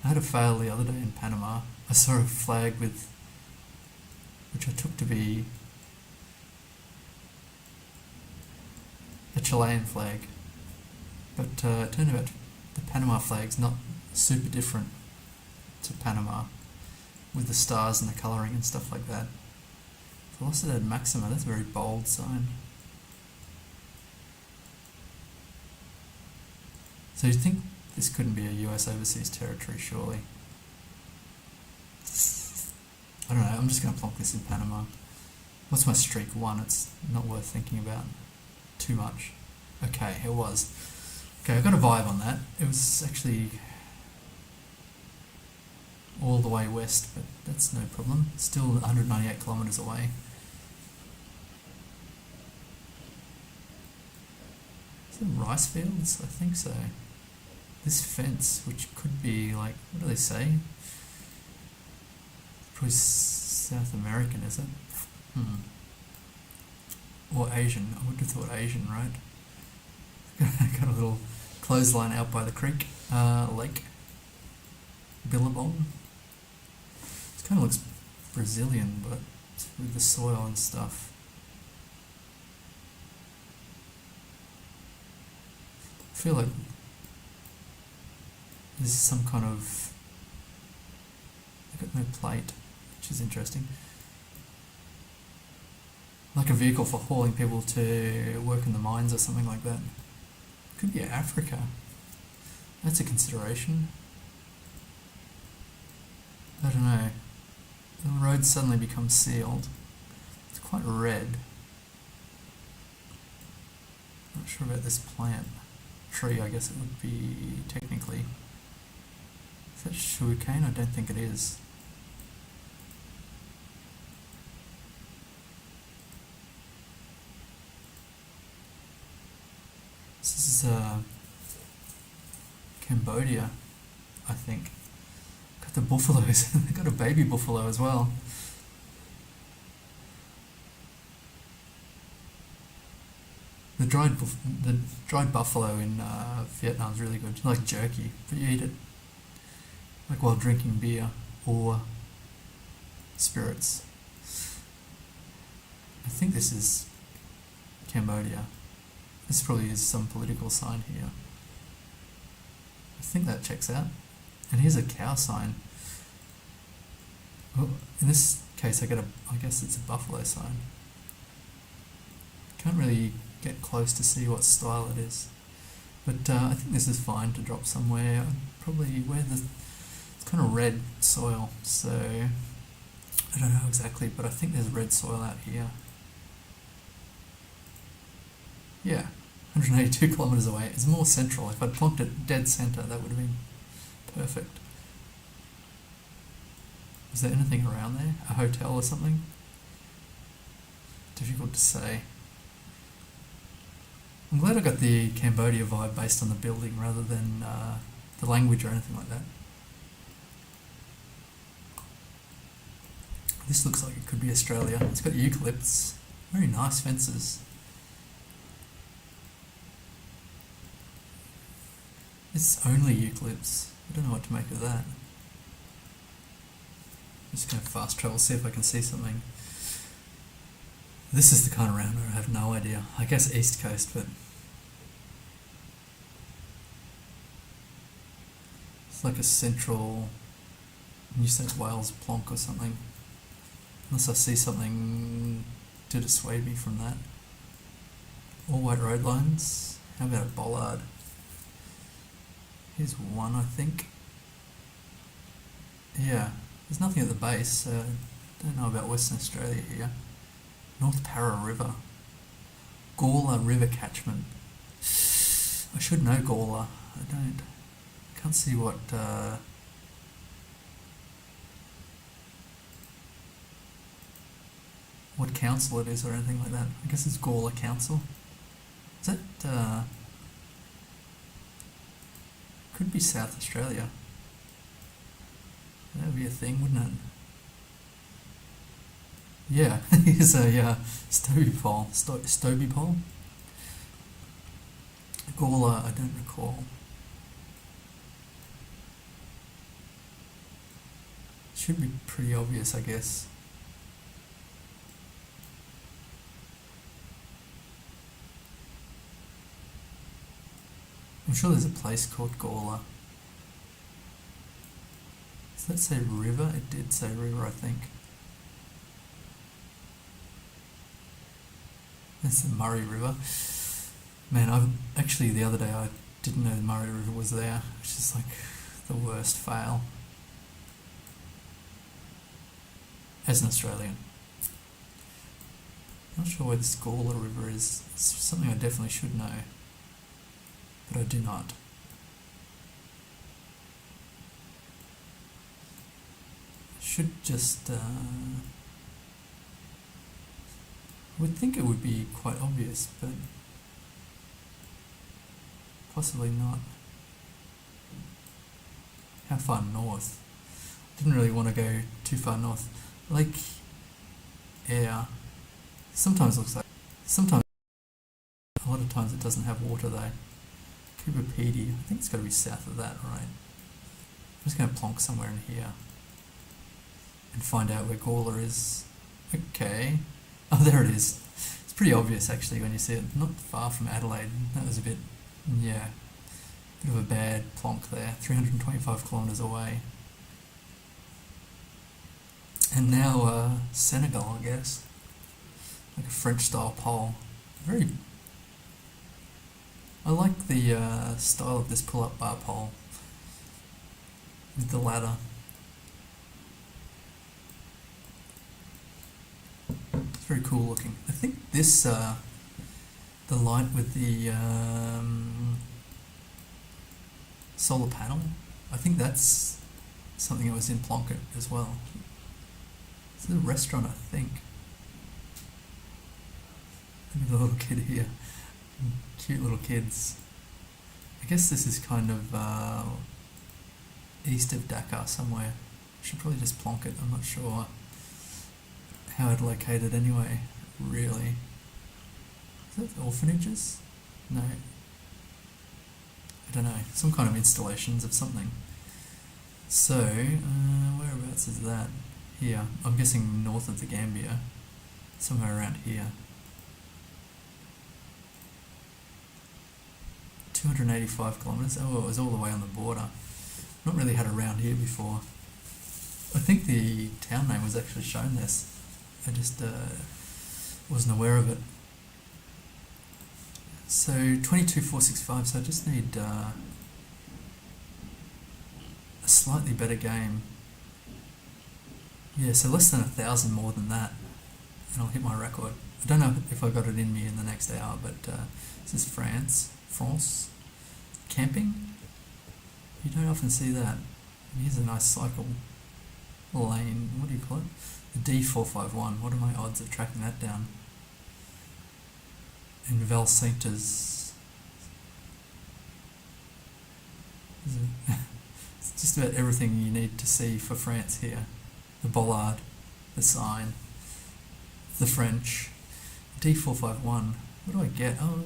I had a fail the other day in Panama. I saw a flag which I took to be a Chilean flag, but it turned out the Panama flag's not super different to Panama, with the stars and the colouring and stuff like that. Velocidad Maxima, that's a very bold sign. So you'd think this couldn't be a US overseas territory, surely. I don't know, I'm just going to plonk this in Panama. What's my streak? 1, it's not worth thinking about too much. Okay, it was. Okay, I got a vibe on that. It was actually all the way west, but that's no problem. Still 198 kilometres away. Is it rice fields? I think so. This fence, which could be like, what do they say? Probably South American, is it? Or Asian. I would have thought Asian, right? Got a little clothesline out by the creek. Lake Billabong. It kind of looks Brazilian, but with the soil and stuff. I feel like this is some kind of... I've got no plate, which is interesting. Like a vehicle for hauling people to work in the mines or something like that. Could be Africa. That's a consideration. I don't know. The road suddenly becomes sealed. It's quite red. Not sure about this plant. Tree, I guess it would be technically. Is that sugarcane? I don't think it is. This is Cambodia, I think. Got the buffaloes. They got a baby buffalo as well. The dried buffalo in Vietnam is really good. It's like jerky, but you eat it like while drinking beer or spirits. I think this is Cambodia. This probably is some political sign here. think that checks out. And here's a cow sign. Oh, in this case, I guess it's a buffalo sign. Can't really get close to see what style it is, but I think this is fine to drop somewhere. Probably where it's kind of red soil, so I don't know exactly, but I think there's red soil out here. Yeah, 182 kilometers away. It's more central. If I'd plonked it dead center, that would have been perfect. Is there anything around there? A hotel or something? Difficult to say. I'm glad I got the Cambodia vibe based on the building rather than the language or anything like that. This looks like it could be Australia. It's got eucalypts. Very nice fences. It's only eucalypts. I don't know what to make of that. I'm just going to fast travel, see if I can see something. This is the kind of round where I have no idea. I guess East Coast, but it's like a central New South Wales plonk or something. Unless I see something to dissuade me from that. All white road lines. How about a bollard? Here's one, I think. Yeah, there's nothing at the base, so I don't know about Western Australia here. North Para River. Gawler River catchment. I should know Gawler. I don't. I can't see what council it is or anything like that. I guess it's Gawler Council. Is that could be South Australia. That would be a thing, wouldn't it? Yeah, here's a Stobie pole. Stobie pole? Gawler, I don't recall. Should be pretty obvious, I guess. I'm sure there's a place called Gawler. Does that say river? It did say river, I think. That's the Murray River. Man, the other day I didn't know the Murray River was there, which is like the worst fail. As an Australian. Not sure where this Gawler River is. It's something I definitely should know. But I do not. Should just I would think it would be quite obvious, but possibly not. How far north? Didn't really want to go too far north. Lake Eyre sometimes looks like, a lot of times it doesn't have water though. Cooper Pedy, I think it's got to be south of that, right? I'm just going to plonk somewhere in here and find out where Gawler is. Okay. Oh, there it is. It's pretty obvious actually when you see it. Not far from Adelaide. That was a bit of a bad plonk there. 325 kilometres away. And now Senegal, I guess. Like a French style pole. I like the style of this pull-up bar pole with the ladder. It's very cool looking. I think this, the light with the solar panel, I think that's something that was in Plonket as well. It's a restaurant, I think. Look at the little kid here. Cute little kids. I guess this is kind of east of Dakar somewhere. Should probably just plonk it. I'm not sure how I'd locate it anyway, really. Is that orphanages? No. I don't know. Some kind of installations of something. So, whereabouts is that? Here. I'm guessing north of the Gambia. Somewhere around here. 285 kilometres. Oh, it was all the way on the border. Not really had a round here before. I think the town name was actually shown this. I just wasn't aware of it. So 22,465. So I just need a slightly better game. Yeah, so less than 1,000 more than that, and I'll hit my record. I don't know if I got it in me in the next hour, but this is France. Camping. You don't often see that. Here's a nice cycle lane. What do you call it? The D451. What are my odds of tracking that down? In Valsaintes. It's just about everything you need to see for France here. The bollard, the sign, the French. D451. What do I get? Oh,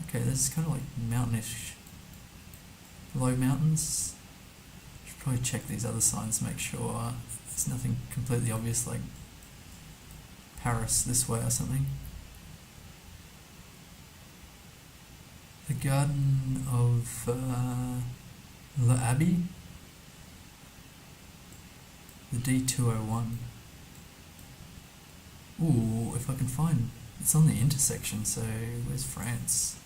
okay, this is kind of like mountainish. Low mountains. Should probably check these other signs to make sure there's nothing completely obvious like Paris this way or something. The Garden of l'Abbey. The D201. Ooh, if I can find... It's on the intersection, so where's France?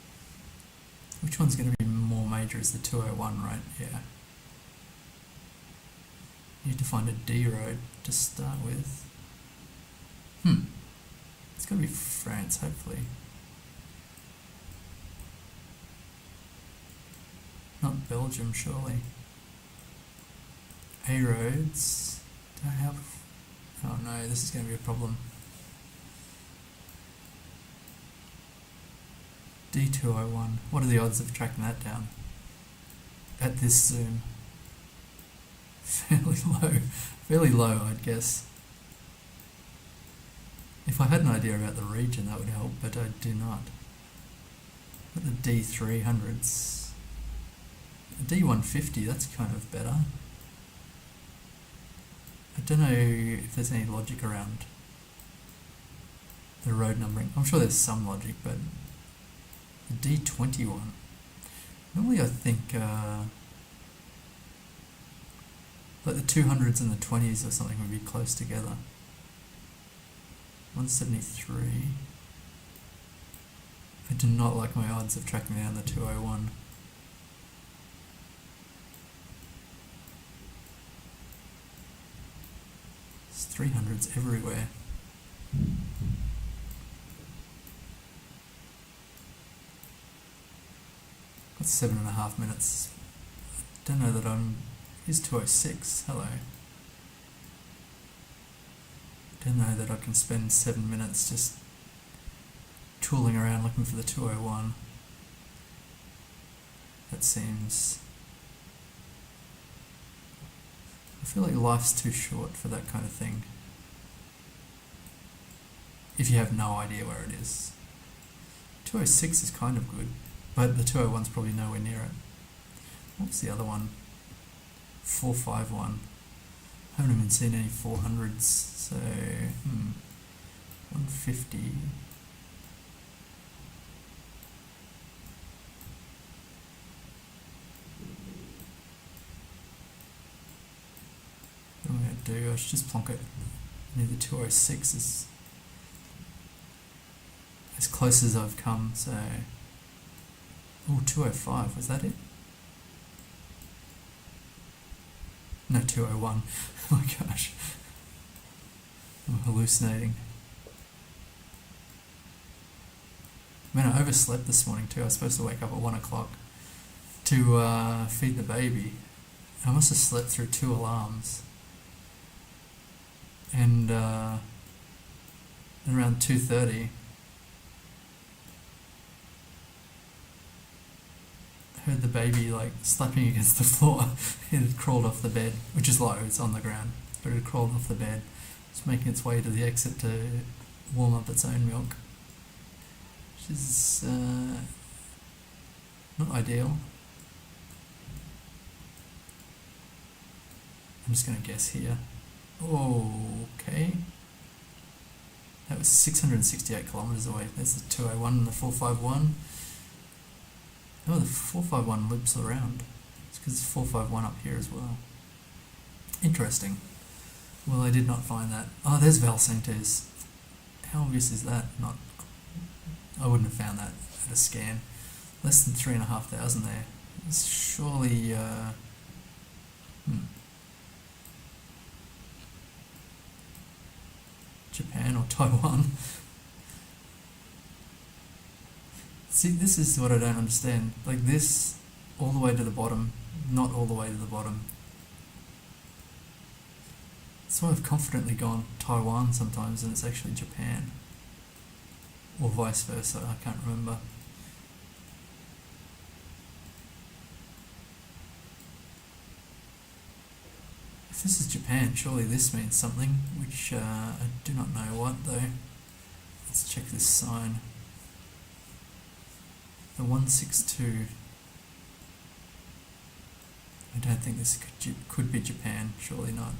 Which one's going to be more major? Is the 201, right? Yeah. Need to find a D road to start with. It's got to be France, hopefully. Not Belgium, surely. A roads. Do I have... Oh no, this is going to be a problem. D201. What are the odds of tracking that down? At this zoom. Fairly low. Fairly low, I'd guess. If I had an idea about the region, that would help, but I do not. What are the D300s? The D150, that's kind of better. I don't know if there's any logic around the road numbering. I'm sure there's some logic, but the D21. Normally I think like the 200s and the 20s or something would be close together. 173. I do not like my odds of tracking down the 201. There's 300s everywhere. That's 7.5 minutes. I don't know that I'm... Here's 206, hello. Don't know that I can spend 7 minutes just tooling around looking for the 201. That seems... I feel like life's too short for that kind of thing. If you have no idea where it is. 206 is kind of good. But the 201's probably nowhere near it. What's the other one? 451. I haven't even seen any 400s, so 150. What am I going to do? I should just plonk it near the 206 as close as I've come, so... Oh, 205, was that it? No, 201. Oh my gosh. I'm hallucinating. Man, I overslept this morning too. I was supposed to wake up at 1 o'clock to feed the baby. I must have slept through 2 alarms. And around 2:30, heard the baby like slapping against the floor. It had crawled off the bed, which is low, it's on the ground, but it had crawled off the bed. It's making its way to the exit to warm up its own milk, which is not ideal. I'm just going to guess here. Okay. That was 668 kilometres away. There's the 201 and the 451. Oh, the 451 loops around. It's because it's 451 up here as well. Interesting. Well, I did not find that. Oh, there's Val Santos. How obvious is that? Not. I wouldn't have found that at a scan. Less than 3,500 there. It's surely. Japan or Taiwan. See, this is what I don't understand. Like this, all the way to the bottom, not all the way to the bottom. So I've confidently gone Taiwan sometimes and it's actually Japan. Or vice versa, I can't remember. If this is Japan, surely this means something, which I do not know what though. Let's check this sign. The 162. I don't think this could be Japan, surely not.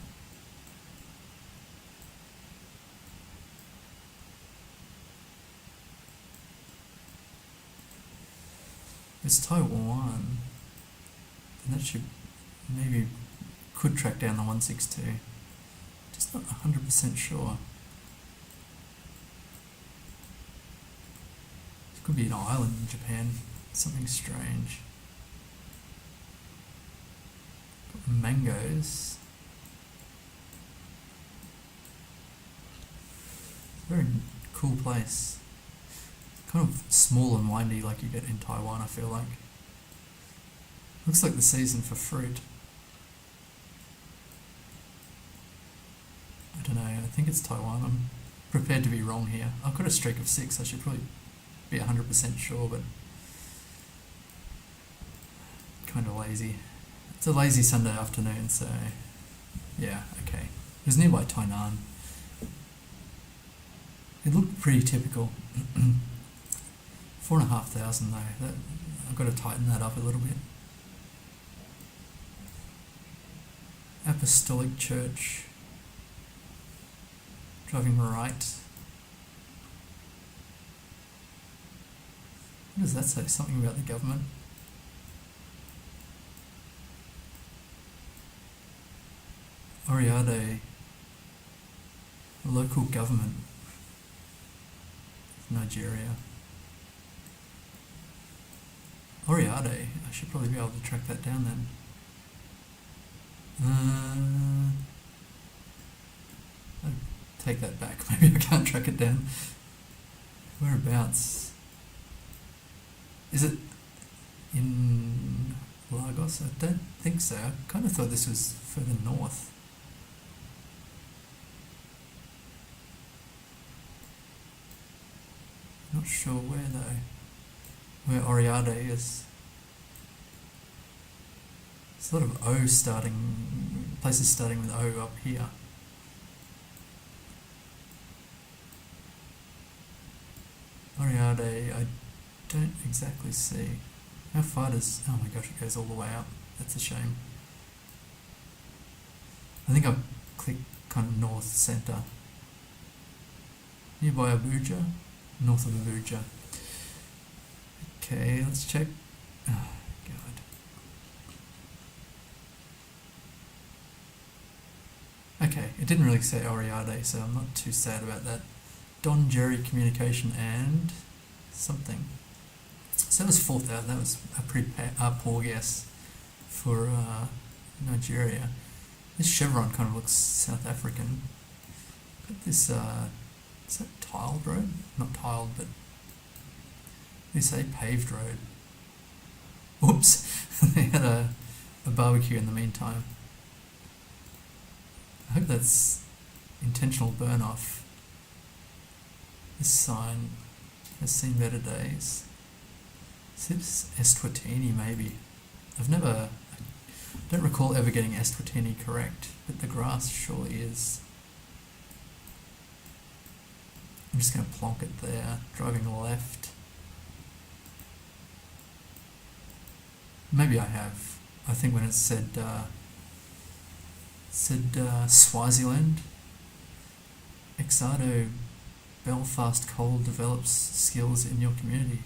It's Taiwan, and that should maybe could track down the 162. Just not 100% sure. It could be an island in Japan, something strange. Mangoes. Very cool place. Kind of small and windy like you get in Taiwan, I feel like. Looks like the season for fruit. I don't know, I think it's Taiwan. I'm prepared to be wrong here. I've got a streak of 6, I should probably be 100% sure, but kind of lazy. It's a lazy Sunday afternoon, so yeah, okay. It was nearby Tainan. It looked pretty typical. 4,500 though. I've got to tighten that up a little bit. Apostolic Church. Driving right. What does that say? Something about the government? Oriade. Local government. Nigeria. Oriade. I should probably be able to track that down then. I'll take that back. Maybe I can't track it down. Whereabouts? Is it in Lagos? I don't think so. I kind of thought this was further north. Not sure where though. Where Oriade is. There's a lot of O starting, places starting with O up here. Oriade, I don't exactly see. How far does, oh my gosh, it goes all the way up. That's a shame. I think I've clicked kind of north centre. Nearby Abuja? North of Abuja. Okay, let's check. Oh, God. Okay, it didn't really say Oriade, so I'm not too sad about that. Don Jerry Communication and something. So that was 4,000. That was a pretty poor guess for Nigeria. This chevron kind of looks South African. Got this, is that tiled road? Not tiled, but they say paved road. Oops, they had a barbecue in the meantime. I hope that's intentional burn off. This sign has seen better days. Is this Eswatini maybe? I don't recall ever getting Eswatini correct, but the grass surely is. I'm just going to plonk it there, driving left. Maybe I have. I think when it said Swaziland, Exado Belfast Coal develops skills in your community.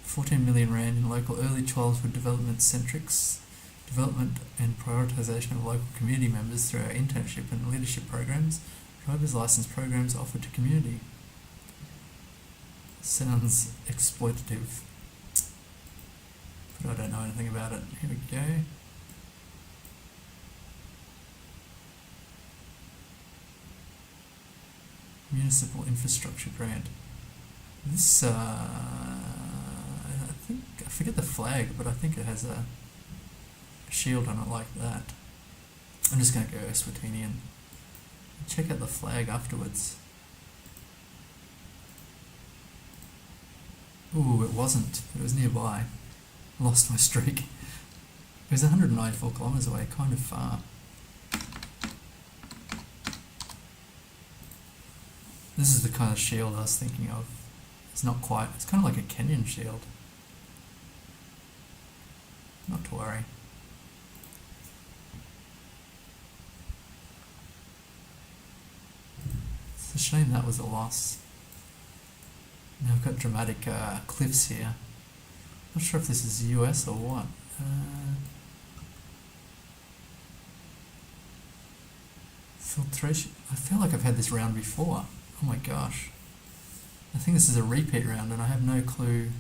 14 million rand in local early childhood development centrics, development and prioritisation of local community members through our internship and leadership programs, driver's license programs offered to community. Sounds exploitative, but I don't know anything about it. Here we go. Municipal infrastructure grant. This, I think, I forget the flag, but I think it has a shield on it like that. I'm just going to go Eswatinian. Check out the flag afterwards. Ooh, it wasn't. It was nearby. Lost my streak. It was 194 kilometres away, kind of far. This is the kind of shield I was thinking of. It's not quite, it's kind of like a Kenyan shield. Not to worry. It's a shame that was a loss. Now I've got dramatic cliffs here. Not sure if this is US or what. Filtration. I feel like I've had this round before. Oh my gosh. I think this is a repeat round and I have no clue.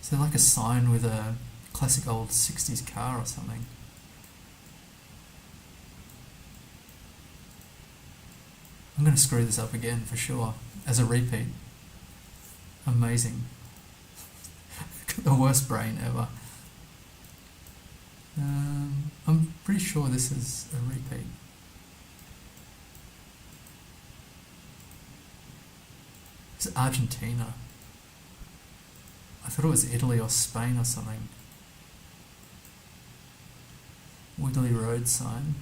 Is there like a sign with a classic old 60s car or something? I'm going to screw this up again for sure, as a repeat. Amazing. Got the worst brain ever. I'm pretty sure this is a repeat. It's Argentina. I thought it was Italy or Spain or something. Wiggly road sign.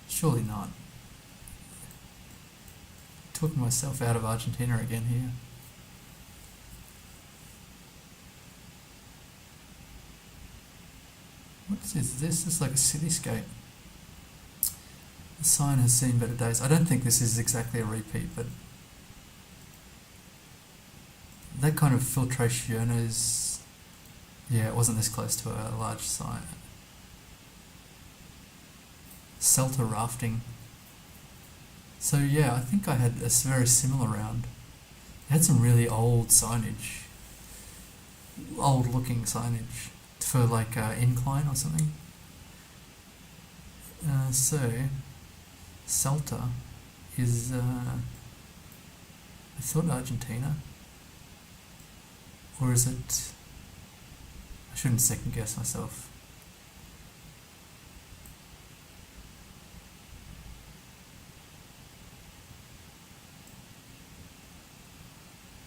Surely not. Talking myself out of Argentina again here. What is this? This is like a cityscape. The sign has seen better days. I don't think this is exactly a repeat, but that kind of filtration is... Yeah, it wasn't this close to a large sign. Celta rafting. So yeah, I think I had a very similar round. It had some really old signage. Old looking signage for like incline or something. So Celta is I thought Argentina, or is it? I shouldn't second guess myself.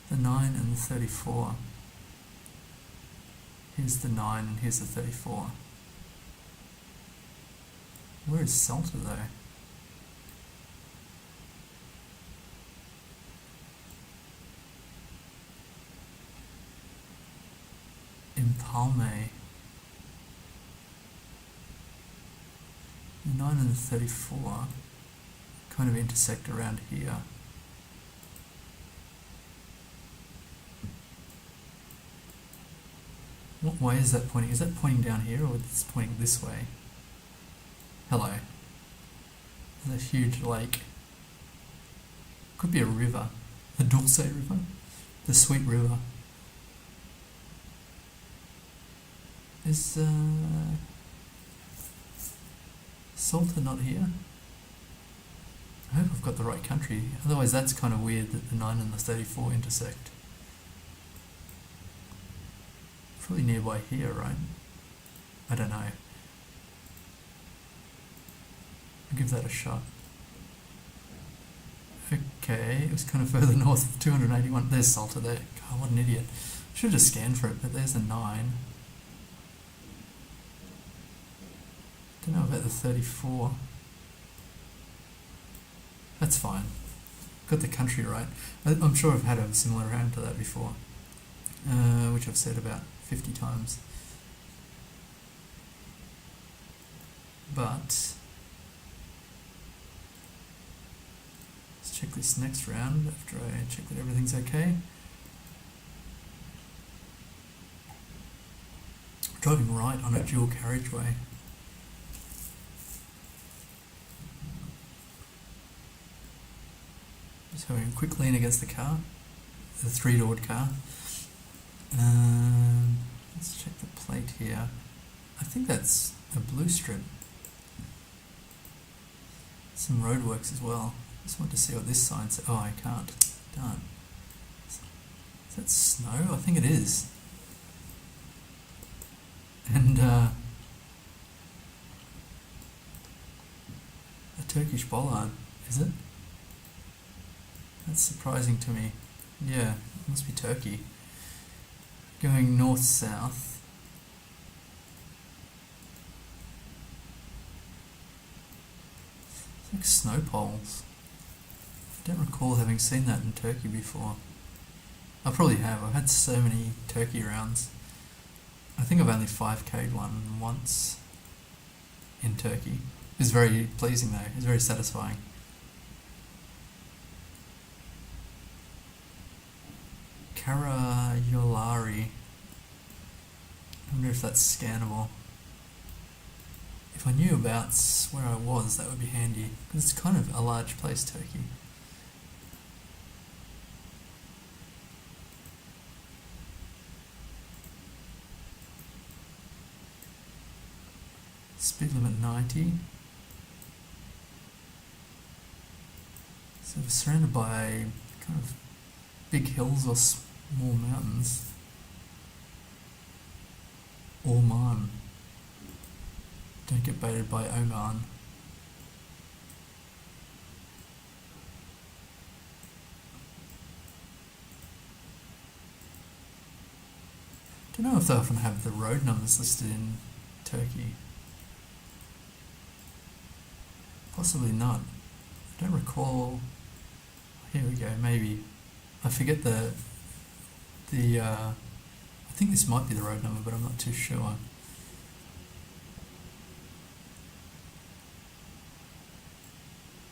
The 9 and the 34. Here's the 9 and here's the 34. Where is Celta though? Empalme. The 9 and the 34 kind of intersect around here. What way is that pointing? Is that pointing down here or is it pointing this way? Hello. There's a huge lake. Could be a river. The Dulce River. The Sweet River. Is Salta not here? I hope I've got the right country. Otherwise that's kind of weird that the 9 and the 34 intersect. Probably nearby here, right? I don't know. I'll give that a shot. Okay, it was kind of further north, 281. There's Salta there. God, what an idiot. Should have just scanned for it, but there's a 9. Don't know about the 34. That's fine. Got the country right. I'm sure I've had a similar round to that before, which I've said about 50 times. but let's check this next round after I check that everything's okay. Driving right on a dual carriageway. Just having a quick lean against the car, the three-doored car. Let's check the plate here. I think that's a blue strip. Some roadworks as well. Just want to see what this sign says. Oh, I can't. Darn. Is that snow? I think it is. And a Turkish bollard, is it? That's surprising to me. Yeah, it must be Turkey. Going north-south. It's like snow poles. I don't recall having seen that in Turkey before. I probably have. I've had so many Turkey rounds. I think I've only 5k'd one once in Turkey. It was very pleasing though. It was very satisfying. Karayolari. I wonder if that's scannable. If I knew about where I was, that would be handy. Because it's kind of a large place, Turkey. Speed limit 90. So we're surrounded by kind of big hills or small mountains. Oman. Don't get baited by Oman. Don't know if they often have the road numbers listed in Turkey. Possibly not. I don't recall. Here we go, maybe. I forget I think this might be the road number, but I'm not too sure.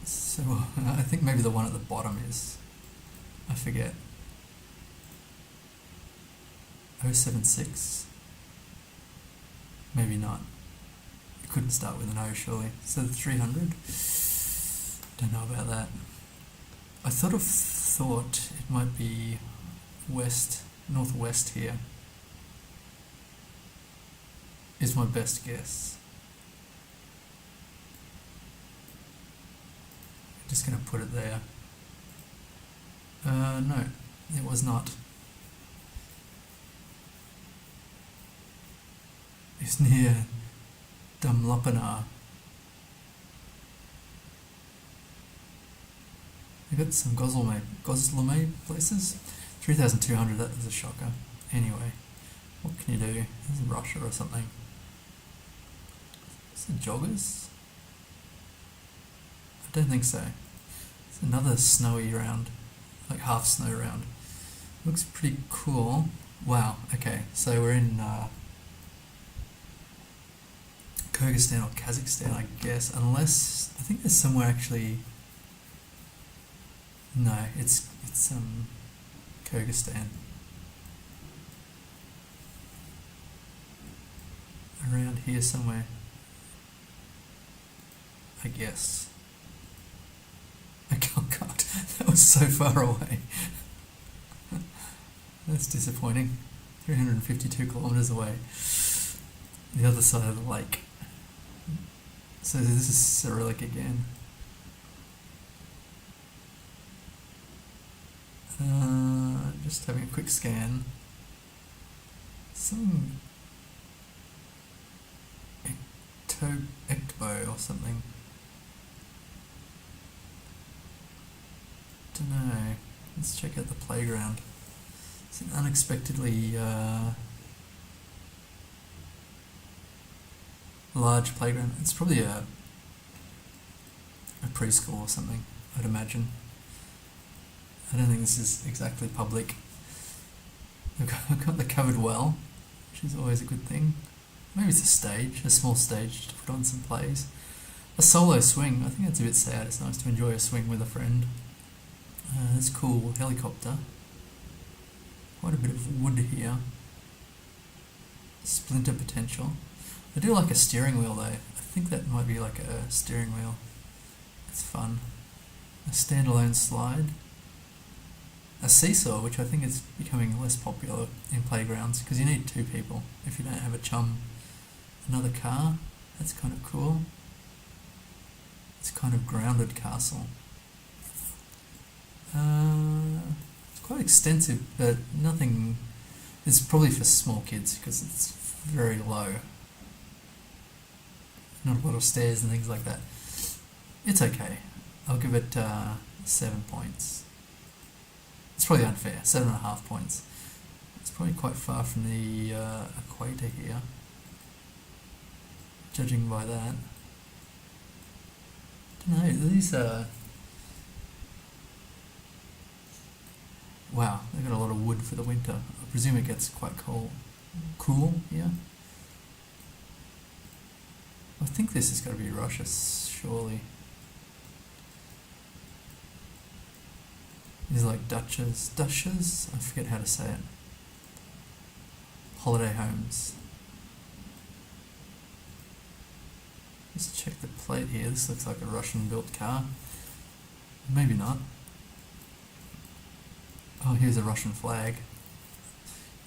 So, I think maybe the one at the bottom is. I forget. 076? Maybe not. It couldn't start with an O, surely. So the 300? Don't know about that. I thought it might be northwest here. Is my best guess. I'm just going to put it there. No, it was not. It's near Damlapana. We got some Gozleme places. 3,200, that was a shocker. Anyway, what can you do? This is Russia or something. Is it joggers? I don't think so. It's another snowy round, like half snow round. Looks pretty cool. Wow, okay, so we're in Kyrgyzstan or Kazakhstan, I guess, unless, I think there's somewhere actually, no, it's Kyrgyzstan. Around here somewhere, I guess. Oh god, that was so far away. That's disappointing. 352 kilometers away. The other side of the lake. So this is Cyrillic again. Just having a quick scan. Some Ectobo or something. Don't know. Let's check out the playground. It's an unexpectedly large playground. It's probably a preschool or something, I'd imagine. I don't think this is exactly public. I've got the covered well, which is always a good thing. Maybe it's a stage, a small stage to put on some plays. A solo swing, I think that's a bit sad. It's nice to enjoy a swing with a friend. That's cool. Helicopter. Quite a bit of wood here. Splinter potential. I do like a steering wheel though. I think that might be like a steering wheel. It's fun. A standalone slide. A seesaw, which I think is becoming less popular in playgrounds because you need two people if you don't have a chum. Another car. That's kind of cool. It's kind of grounded castle. It's quite extensive, but nothing. It's probably for small kids because it's very low. Not a lot of stairs and things like that. It's okay. I'll give it 7 points. It's probably unfair. 7.5 points. It's probably quite far from the equator here, judging by that. I don't know. These are. Wow, they've got a lot of wood for the winter. I presume it gets quite cool here. I think this has got to be Russia, surely. These are like duchess, I forget how to say it. Holiday homes. Let's check the plate here. This looks like a Russian-built car. Maybe not. Oh, here's a Russian flag.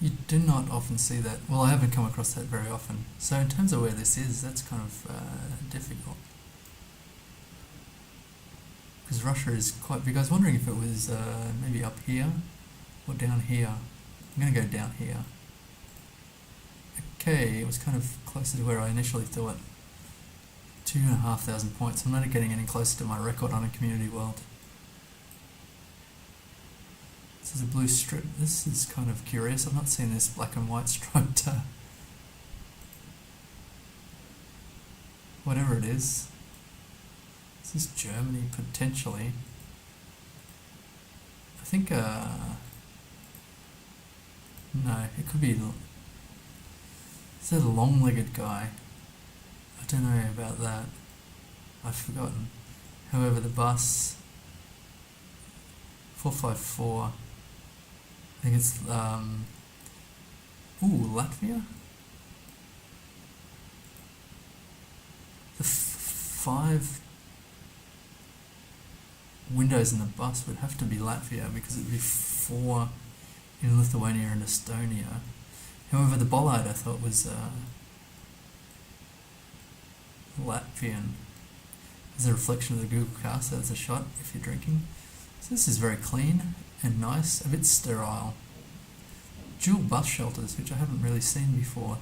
You do not often see that. Well, I haven't come across that very often. So in terms of where this is, that's kind of difficult. Because Russia is quite big. I was wondering if it was maybe up here or down here. I'm going to go down here. Okay, it was kind of closer to where I initially thought. 2,500 points. I'm not getting any closer to my record on a community world. This is a blue strip. This is kind of curious. I've not seen this black and white striped whatever it is. This is Germany, potentially. I think, no, it could be, is that a long-legged guy? I don't know about that. I've forgotten. However, the bus, 454, I think it's, Latvia? The 5 windows in the bus would have to be Latvia because it'd be 4 in Lithuania and Estonia. However, the bollard I thought was Latvian. There's a reflection of the Google car, so that's a shot if you're drinking. So this is very clean and nice, a bit sterile. Dual bus shelters, which I haven't really seen before.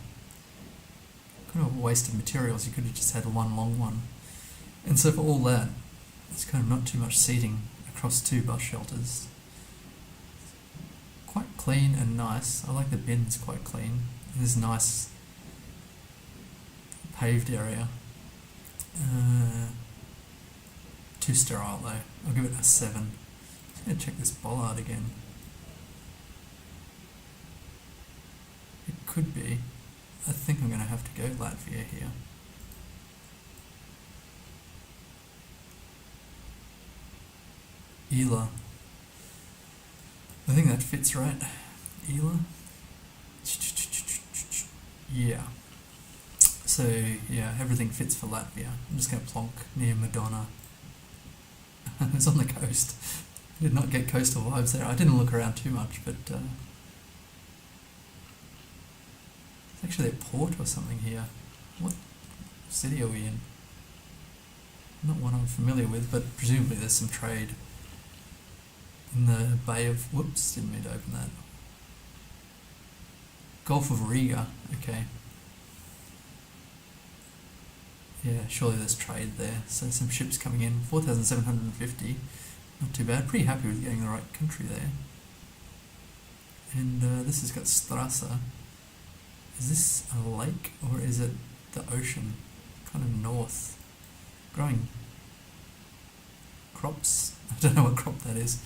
Kind of a waste of materials. You could have just had one long one. And so for all that, it's kind of not too much seating across 2 bus shelters. Quite clean and nice. I like the bins, quite clean. There's nice paved area. Too sterile though. I'll give it a 7. Just going to check this bollard again. It could be. I think I'm going to have to go Latvia here. Ela. I think that fits right. Ela. Yeah. So yeah, everything fits for Latvia. I'm just going to plonk near Madonna. It's on the coast. I did not get coastal vibes there. I didn't look around too much, but it's actually a port or something here. What city are we in? Not one I'm familiar with, but presumably there's some trade in the Bay of... Whoops, didn't mean to open that. Gulf of Riga, okay. Yeah, surely there's trade there. So some ships coming in, 4,750. Not too bad. Pretty happy with getting the right country there. And this has got Strasse. Is this a lake or is it the ocean? Kind of north. Growing crops. I don't know what crop that is.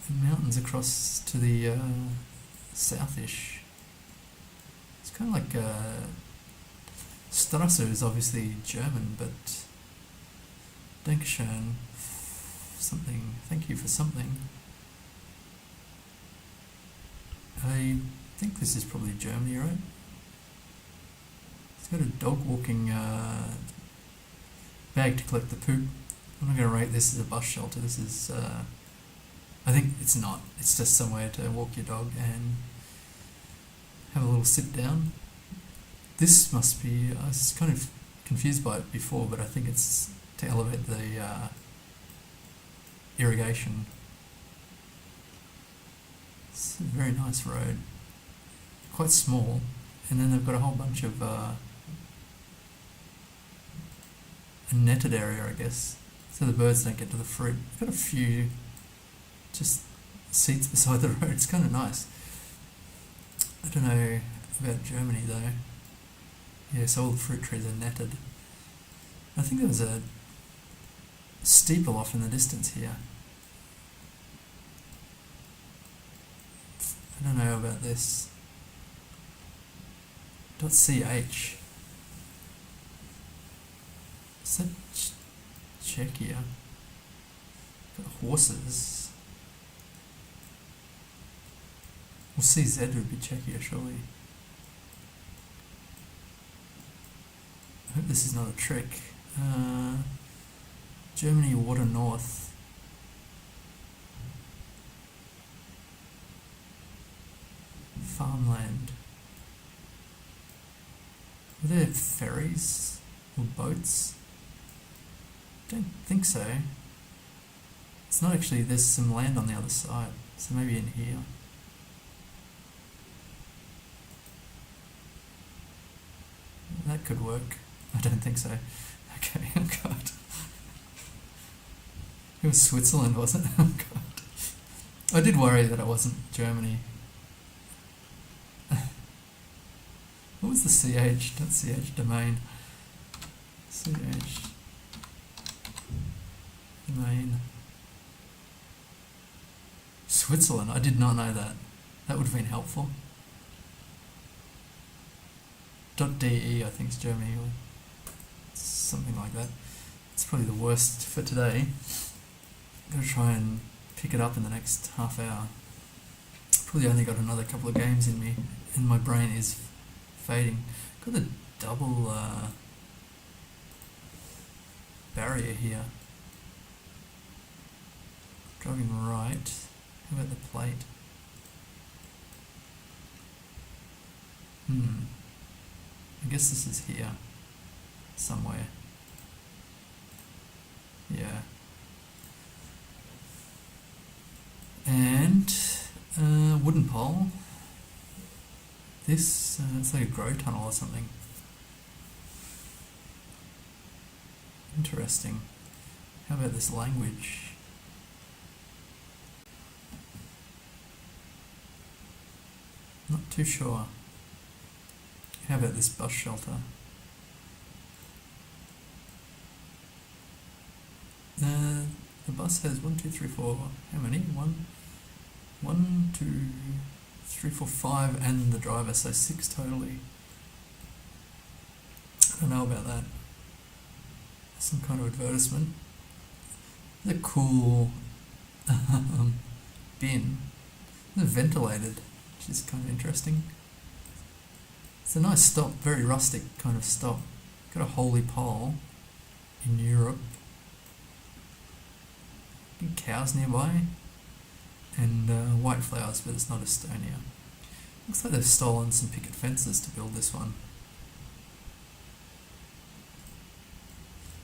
The mountains across to the southish. It's It's kind of like Strasse is obviously German, but Dankeschön, something, thank you for something. I think this is probably Germany, right? It's got a dog walking bag to collect the poop. I'm not going to rate this as a bus shelter. This is, I think it's not. It's just somewhere to walk your dog and have a little sit down. This must be, I was kind of confused by it before, but I think it's to elevate the irrigation. It's a very nice road. Quite small. And then they've got a whole bunch of a netted area, I guess, so the birds don't get to the fruit. They've got a few just seats beside the road. It's kind of nice. I don't know about Germany though. Yeah, so all the fruit trees are netted. I think there was a steeple off in the distance here. I don't know about this. .ch. Is that Czechia? Got horses. Well, CZ would be Czechia, surely. I hope this is not a trick. Germany, Water North. Farmland. Are there ferries or boats? Don't think so. It's not actually, there's some land on the other side, so maybe in here. That could work. I don't think so. Okay, oh god. It was Switzerland, wasn't it? Oh god. I did worry that it wasn't Germany. What was the .ch domain? .ch domain. Switzerland, I did not know that. That would have been helpful. .de, I think is Germany, or something like that. It's probably the worst for today. I'm going to try and pick it up in the next half hour. Probably only got another couple of games in me, and my brain is fading. Got a double barrier here. Driving right. How about the plate? I guess this is here somewhere. Yeah. And wooden pole. This, it's like a grow tunnel or something. Interesting. How about this language? Not too sure. How about this bus shelter? The bus has 1, 2, 3, 4. How many? 1, 2, 3, 4, 5, and the driver, so 6 totally. I don't know about that. Some kind of advertisement. The cool bin. They're ventilated, which is kind of interesting. It's a nice stop, very rustic kind of stop. Got a holy pole in Europe. Cows nearby. And white flowers, but it's not Estonia. Looks like they've stolen some picket fences to build this one.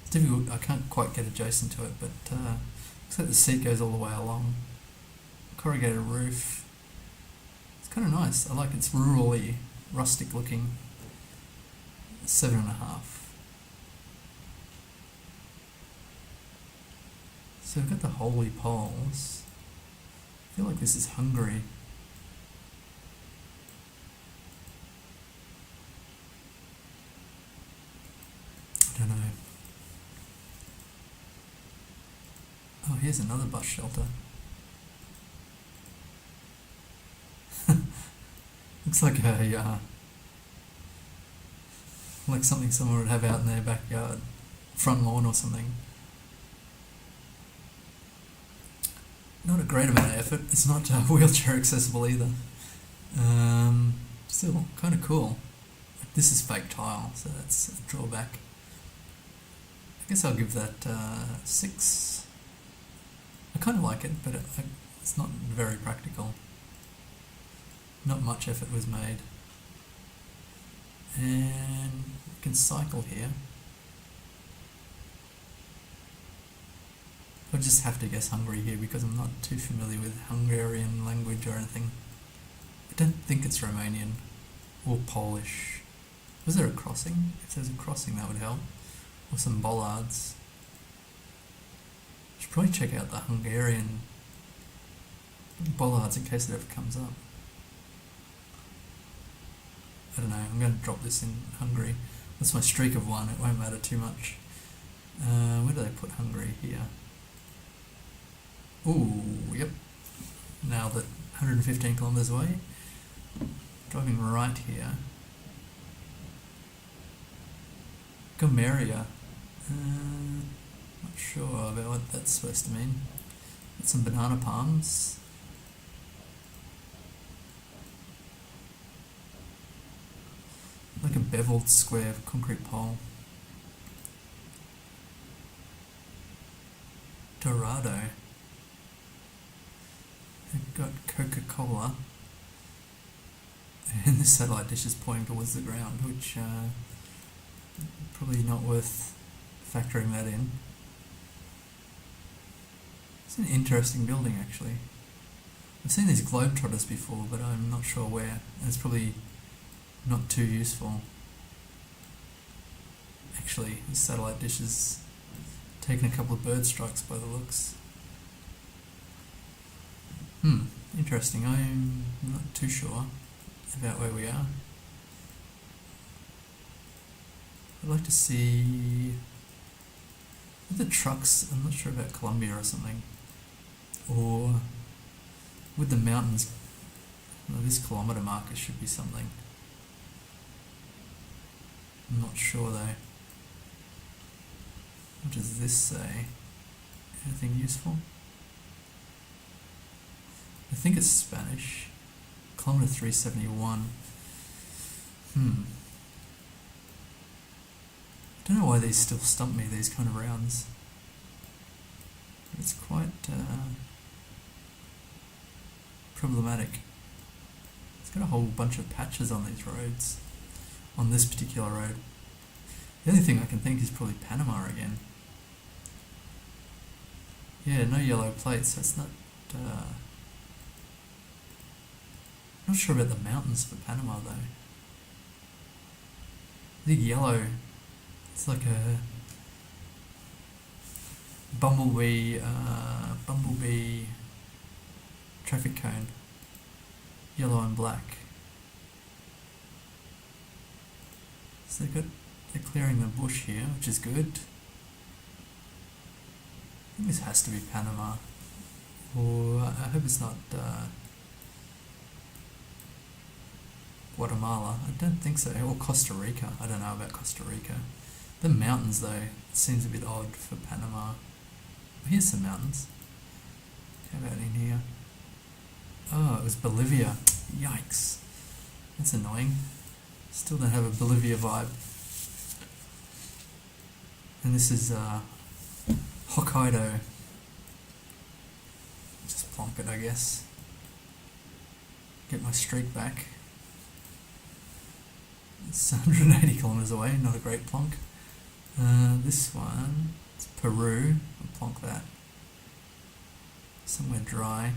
It's difficult, I can't quite get adjacent to it, but looks like the seat goes all the way along. Corrugated roof. It's kind of nice. I like it's rurally, rustic looking. 7.5. So we've got the holy poles. I feel like this is Hungary. I don't know. Oh, here's another bus shelter. Looks like a Like something someone would have out in their backyard, front lawn or something. Not a great amount of effort. It's not wheelchair accessible either. Still kind of cool. This is fake tile, so that's a drawback. I guess I'll give that 6. I kind of like it, but it's not very practical. Not much effort was made. And we can cycle here. I'll just have to guess Hungary here because I'm not too familiar with Hungarian language or anything. I don't think it's Romanian or Polish. Was there a crossing? If there's a crossing that would help. Or some bollards. Should probably check out the Hungarian bollards in case it ever comes up. I don't know, I'm going to drop this in Hungary. That's my streak of 1, it won't matter too much. Where do they put Hungary? Here. Ooh, yep. Nailed it. 115 kilometres away. Driving right here. Gomeria. Not sure about what that's supposed to mean. Got some banana palms. Like a beveled square concrete pole. Dorado. They've got Coca-Cola. And this satellite dish is pointing towards the ground, which probably not worth factoring that in. It's an interesting building actually. I've seen these globetrotters before, but I'm not sure where. And it's probably not too useful. Actually, this satellite dish has taken a couple of bird strikes by the looks. Interesting. I'm not too sure about where we are. I'd like to see the trucks. I'm not sure about Colombia or something, or with the mountains. Well, this kilometre marker should be something. I'm not sure though. What does this say? Anything useful? I think it's Spanish. Kilometre 371. I don't know why these still stump me, these kind of rounds. It's quite problematic. It's got a whole bunch of patches on these roads. On this particular road. The only thing I can think is probably Panama again. Yeah, no yellow plates. That's not. Not sure about the mountains for Panama though. I think yellow. It's like a bumblebee traffic cone. Yellow and black. So they're clearing the bush here, which is good. I think this has to be Panama. Or I hope it's not Guatemala. I don't think so. Or Costa Rica. I don't know about Costa Rica. The mountains though, it seems a bit odd for Panama. Here's some mountains. How about in here? Oh, it was Bolivia. Yikes. That's annoying. Still don't have a Bolivia vibe. And this is Hokkaido. Just plonk it, I guess. Get my streak back. It's 180 kilometers away, not a great plonk. This one, it's Peru. I'll plonk that. Somewhere dry.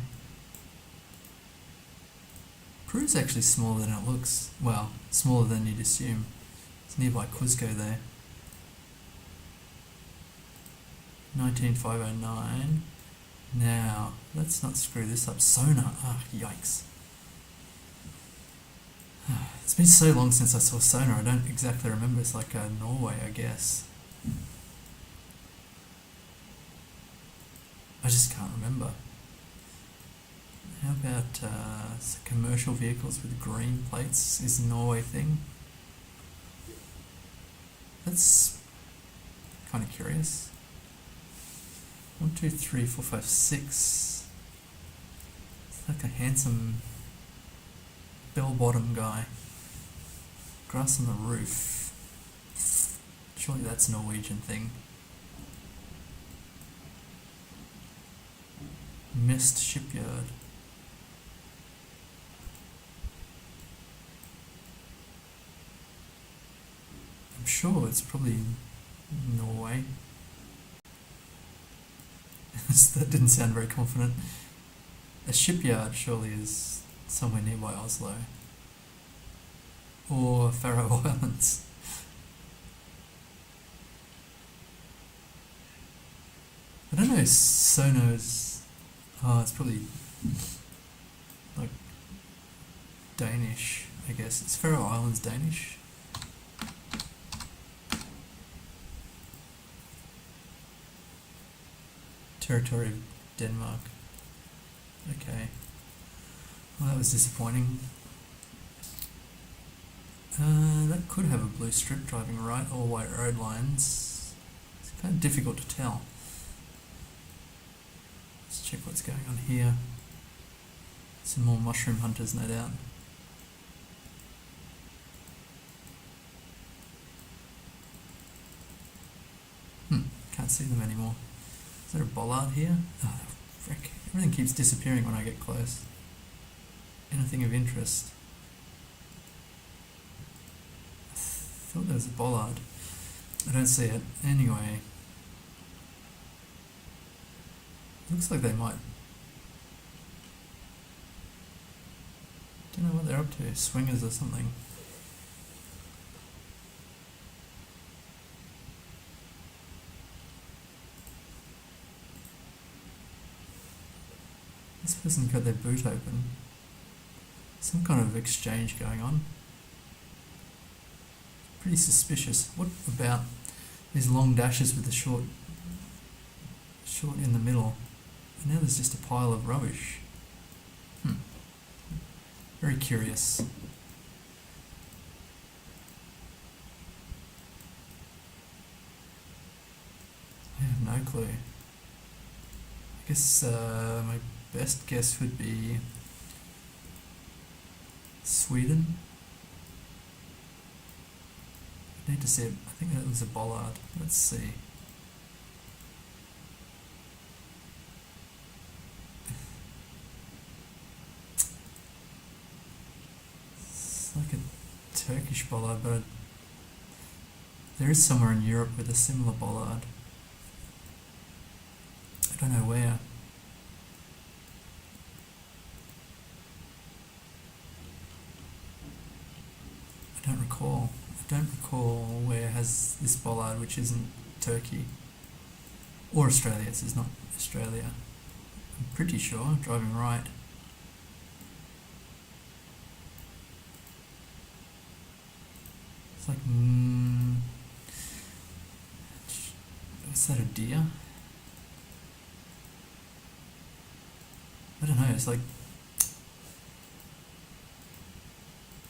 Peru's actually smaller than it looks. Well, smaller than you'd assume. It's nearby Cuzco there. 19509. Now, let's not screw this up. Sonar. Ah, yikes. It's been so long since I saw sonar, I don't exactly remember. It's like Norway, I guess. I just can't remember. How about commercial vehicles with green plates? Is Norway thing? That's kind of curious. 1, 2, 3, 4, 5, 6. It's like a handsome bell-bottom guy. Grass on the roof. Surely that's a Norwegian thing. Mist shipyard. I'm sure it's probably Norway. That didn't sound very confident. A shipyard surely is somewhere nearby Oslo. Or Faroe Islands. I don't know, Sono's... Oh, it's probably like Danish, I guess. It's Faroe Islands Danish. Territory of Denmark. Okay. Well, that was disappointing. That could have a blue strip driving right or white road lines. It's kind of difficult to tell. Let's check what's going on here. Some more mushroom hunters, no doubt. Can't see them anymore. Is there a bollard here? Oh, frick. Everything keeps disappearing when I get close. Anything of interest? I thought there was a bollard. I don't see it. Anyway. Looks like they might. Don't know what they're up to. Swingers or something. This person got their boot open. Some kind of exchange going on. Pretty suspicious. What about these long dashes with the short in the middle? And now there's just a pile of rubbish. Very curious. I have no clue. I guess my best guess would be Sweden. I need to see it. I think that was a bollard. Let's see. It's like a Turkish bollard, but there is somewhere in Europe with a similar bollard. I don't know where. I don't recall. I don't recall where has this bollard, which isn't Turkey or Australia. This is not Australia. I'm pretty sure. Driving right. It's like what's that? A deer? I don't know. It's like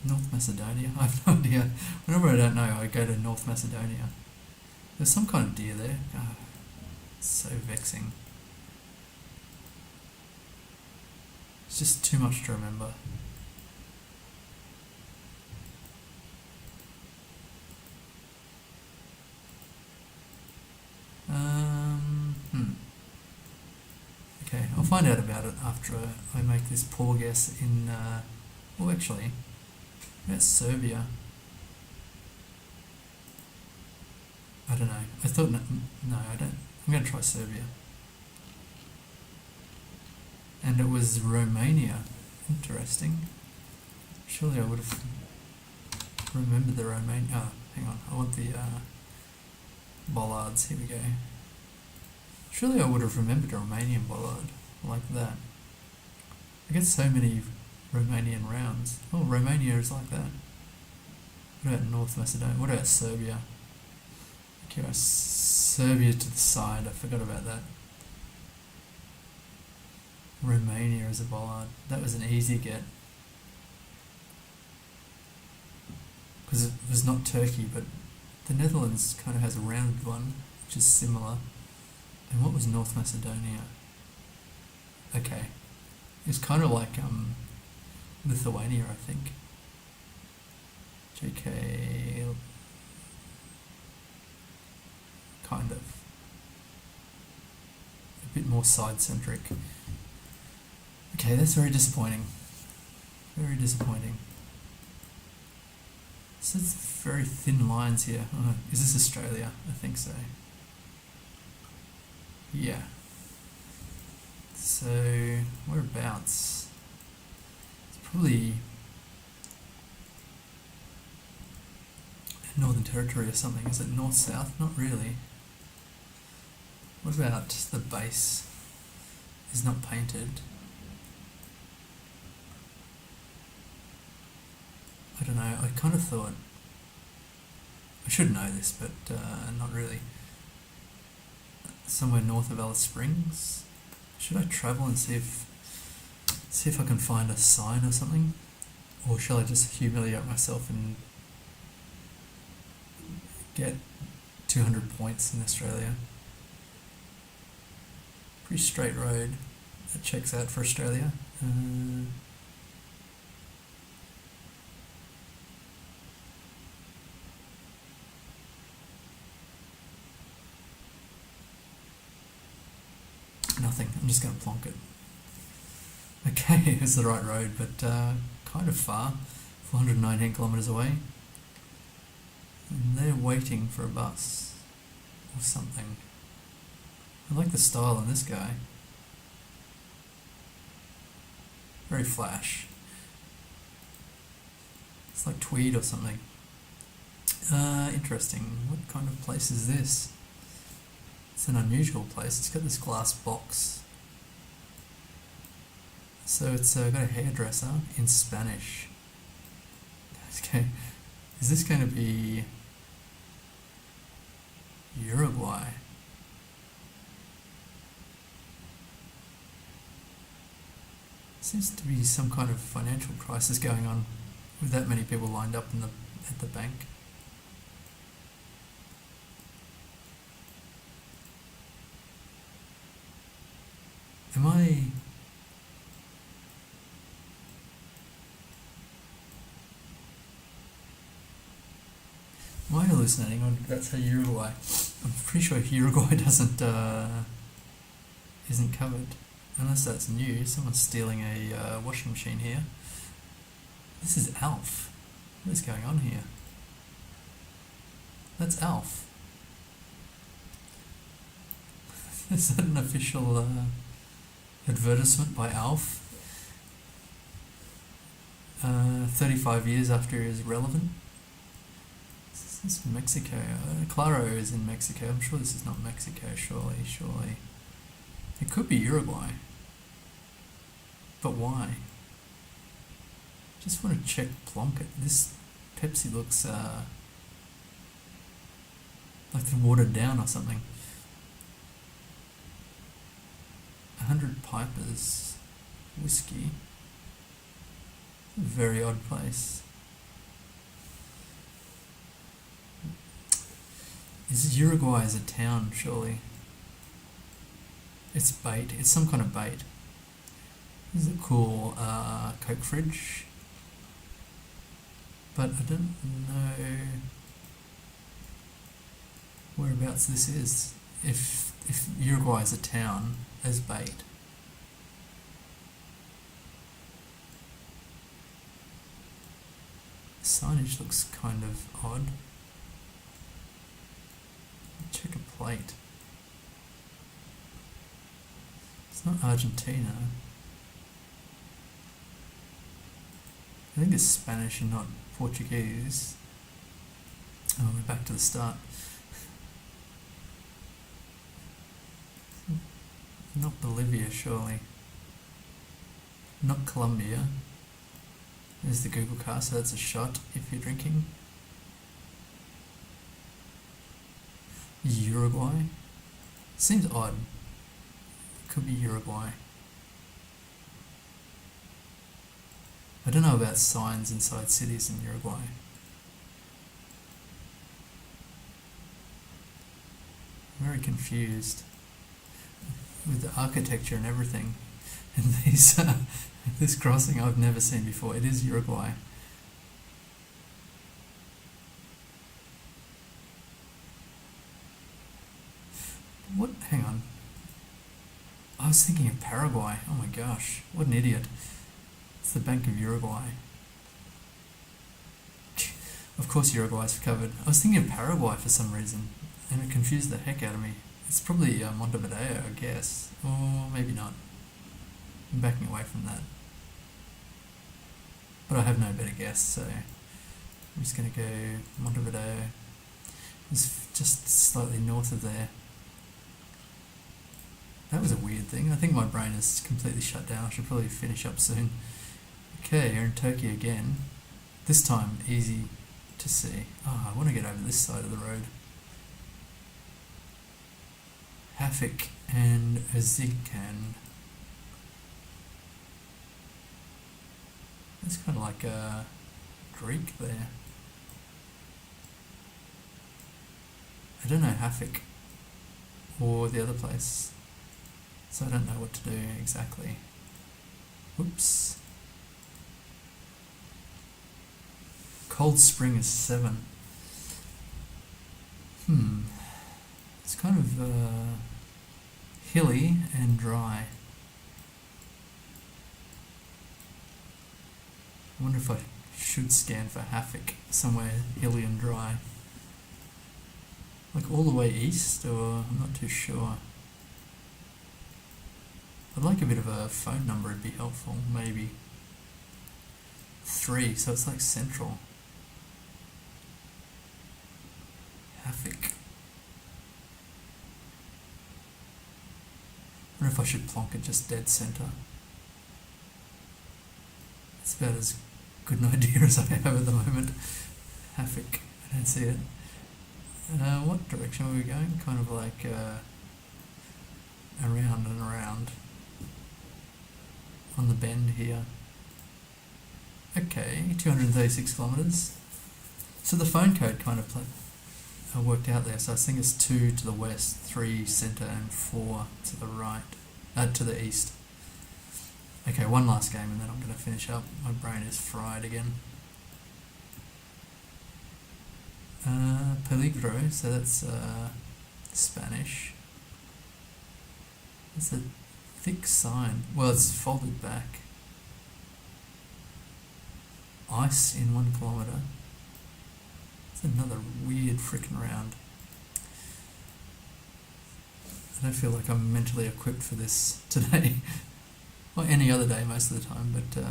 North Macedonia? I have no idea. Whenever I don't know, I go to North Macedonia. There's some kind of deer there. Oh, it's so vexing. It's just too much to remember. Okay, I'll find out about it after I make this poor guess in... well, actually... That's Serbia. I don't know. I thought... No, I don't. I'm going to try Serbia. And it was Romania. Interesting. Surely I would have remembered the Romania... Oh, hang on. I want the bollards. Here we go. Surely I would have remembered a Romanian bollard like that. I get so many Romanian rounds. Oh, Romania is like that. What about North Macedonia? What about Serbia? Okay, Serbia to the side. I forgot about that. Romania is a bollard. That was an easy get. Because it was not Turkey, but The Netherlands kind of has a rounded one, which is similar. And what was North Macedonia? Okay. It's kind of like Lithuania, I think. JK... kind of. A bit more side-centric. Okay, that's very disappointing. Very disappointing. So it's very thin lines here. Oh, is this Australia? I think so. Yeah. So, whereabouts? It's probably Northern Territory or something. Is it north-south? Not really. What about the base? Is not painted. I don't know, I kind of thought... I should know this, but not really. Somewhere north of Alice Springs. Should I travel and see if I can find a sign or something? Or shall I just humiliate myself and get 200 points in Australia? Pretty straight road. That checks out for Australia. Nothing. I'm just going to plonk it. Okay, it's the right road, but kind of far. 419 kilometres away. And they're waiting for a bus or something. I like the style on this guy. Very flash. It's like tweed or something. Interesting. What kind of place is this? It's an unusual place. It's got this glass box. So it's got a hairdresser in Spanish. Okay, is this going to be Uruguay? Seems to be some kind of financial crisis going on with that many people lined up at the bank. Am I hallucinating, or that's how Uruguay? I'm pretty sure Uruguay isn't covered, unless that's new. Someone's stealing a washing machine here. This is Alf. What is going on here? That's Alf. Is that an official advertisement by Alf? 35 years after is relevant. Is this Mexico? Claro is in Mexico. I'm sure this is not Mexico, surely. It could be Uruguay. But why? Just want to check Plonket. This Pepsi looks like they're watered down or something. 100 Pipers whiskey. Very odd place. Is Uruguay as a town, surely? It's bait. It's some kind of bait. This is a cool Coke fridge. But I don't know whereabouts this is. If Uruguay is a town as bait. Signage looks kind of odd. Check a plate. It's not Argentina. I think it's Spanish and not Portuguese. Oh, we're back to the start. Not Bolivia, surely. Not Colombia. There's the Google car, so that's a shot if you're drinking. Uruguay? Seems odd. Could be Uruguay. I don't know about signs inside cities in Uruguay. very confused with the architecture and everything. And these, this crossing I've never seen before. It is Uruguay. What? Hang on. I was thinking of Paraguay. Oh my gosh, what an idiot. It's the Bank of Uruguay. Of course Uruguay's covered. I was thinking of Paraguay for some reason, and it confused the heck out of me. It's probably Montevideo, I guess. Or maybe not. I'm backing away from that. But I have no better guess, so I'm just going to go Montevideo. It's just slightly north of there. That was a weird thing. I think my brain is completely shut down. I should probably finish up soon. Okay, you're in Turkey again. This time, easy to see. Oh, I want to get over this side of the road. Hafik and Azikhan. It's kind of like Greek there. I don't know Hafik or the other place, so I don't know what to do exactly. Whoops. Cold Spring is 7. It's kind of hilly and dry. I wonder if I should scan for Hafik somewhere hilly and dry. Like all the way east, or I'm not too sure. I'd like a bit of a phone number, it'd be helpful, maybe. 3, so it's like central. Hafik. I wonder if I should plonk it just dead centre. It's about as good an idea as I have at the moment. Hafik, I don't see it. What direction are we going? Kind of like around and around on the bend here. Okay, 236 kilometres. So the phone code kind of worked out there. So I think it's 2 to the west, 3 centre, and 4 to the right, to the east. Okay, one last game and then I'm going to finish up. My brain is fried again. Peligro, so that's Spanish. It's a thick sign. Well, it's folded back. Ice in 1 kilometre. It's another weird frickin' round. I don't feel like I'm mentally equipped for this today. Or any other day most of the time, but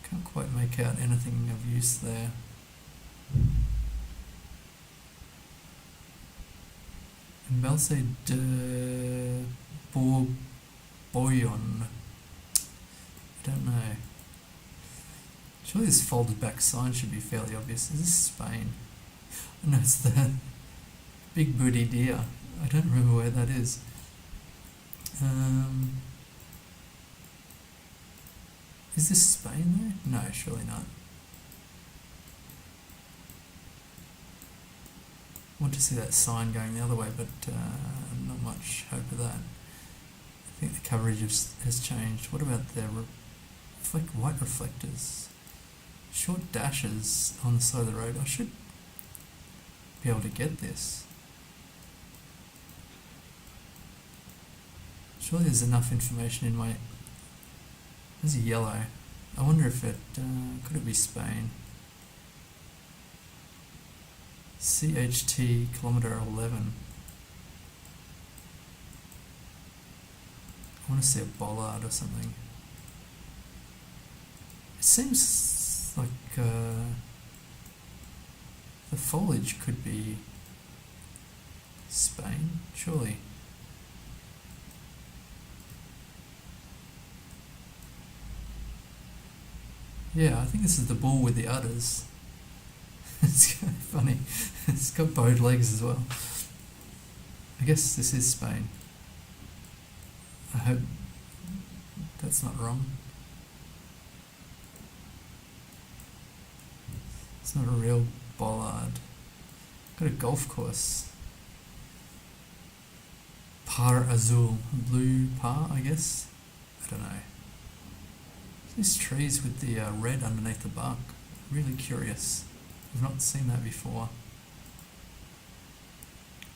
can't quite make out anything of use there. Embalse de Bourboyon. I don't know. Surely this folded back sign should be fairly obvious. Is this Spain? Oh, no, it's the Big Booty Deer. I don't remember where that is. Is this Spain there? No, surely not. I want to see that sign going the other way, but not much hope of that. I think the coverage has changed. What about the white reflectors? Short dashes on the side of the road. I should be able to get this. Surely there's enough information in my... There's a yellow. I wonder if it... could it be Spain? CHT kilometre 11. I want to see a bollard or something. It seems like the foliage could be Spain, surely. Yeah, I think this is the bull with the udders. It's kind of funny. It's got bowed legs as well. I guess this is Spain. I hope that's not wrong. It's not a real bollard. Got a golf course. Par Azul, blue par, I guess. I don't know. These trees with the red underneath the bark. Really curious. I've not seen that before.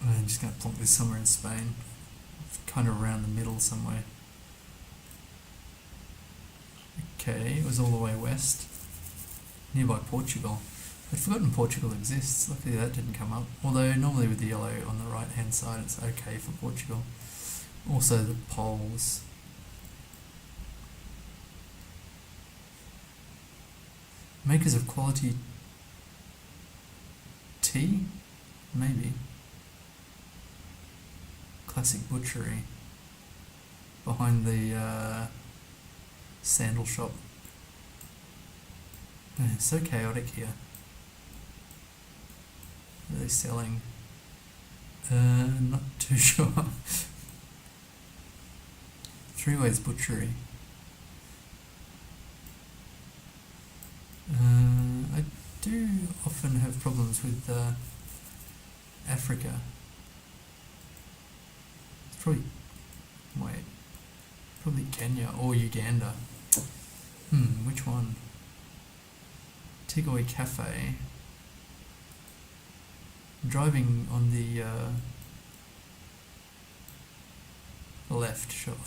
I'm just going to plonk this somewhere in Spain. Kind of around the middle somewhere. Okay, it was all the way west. Nearby Portugal. I'd forgotten Portugal exists. Luckily that didn't come up. Although normally with the yellow on the right hand side it's okay for Portugal. Also the poles. Makers of quality tea? Maybe. Classic butchery. Behind the sandal shop. It's so chaotic here. What are they selling? Not too sure. Three Ways Butchery. I do often have problems with Africa. It's probably Kenya or Uganda. Which one? Tigoi Cafe. Driving on the left, surely.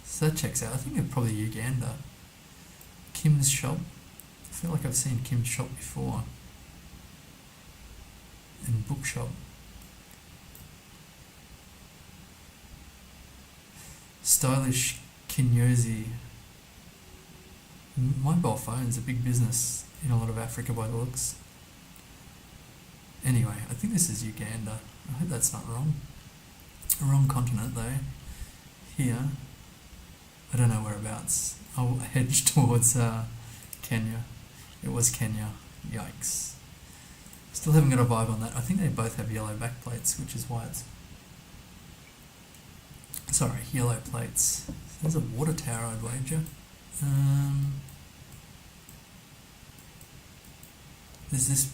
So that checks out. I think it's probably Uganda. Kim's shop. I feel like I've seen Kim's shop before. And bookshop. Stylish Kinyozi. Mobile phones are big business in a lot of Africa by the looks. Anyway, I think this is Uganda. I hope that's not wrong. Wrong continent though. Here. I don't know whereabouts. I'll hedge towards Kenya. It was Kenya. Yikes. Still haven't got a vibe on that. I think they both have yellow backplates, which is why it's... Sorry, yellow plates. There's a water tower, I'd wager. Is this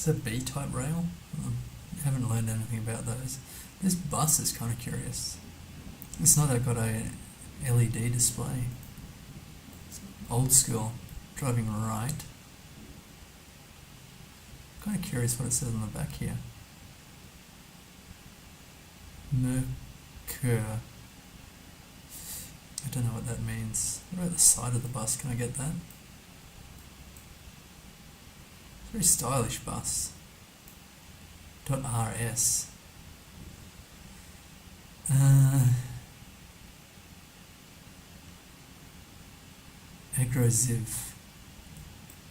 a B-type rail? I haven't learned anything about those. This bus is kind of curious. It's not that I've got a LED display. It's old school. Driving right. Kind of curious what it says on the back here. Mercure. I don't know what that means. What about the side of the bus? Can I get that? Very stylish bus. .rs. Agroziv.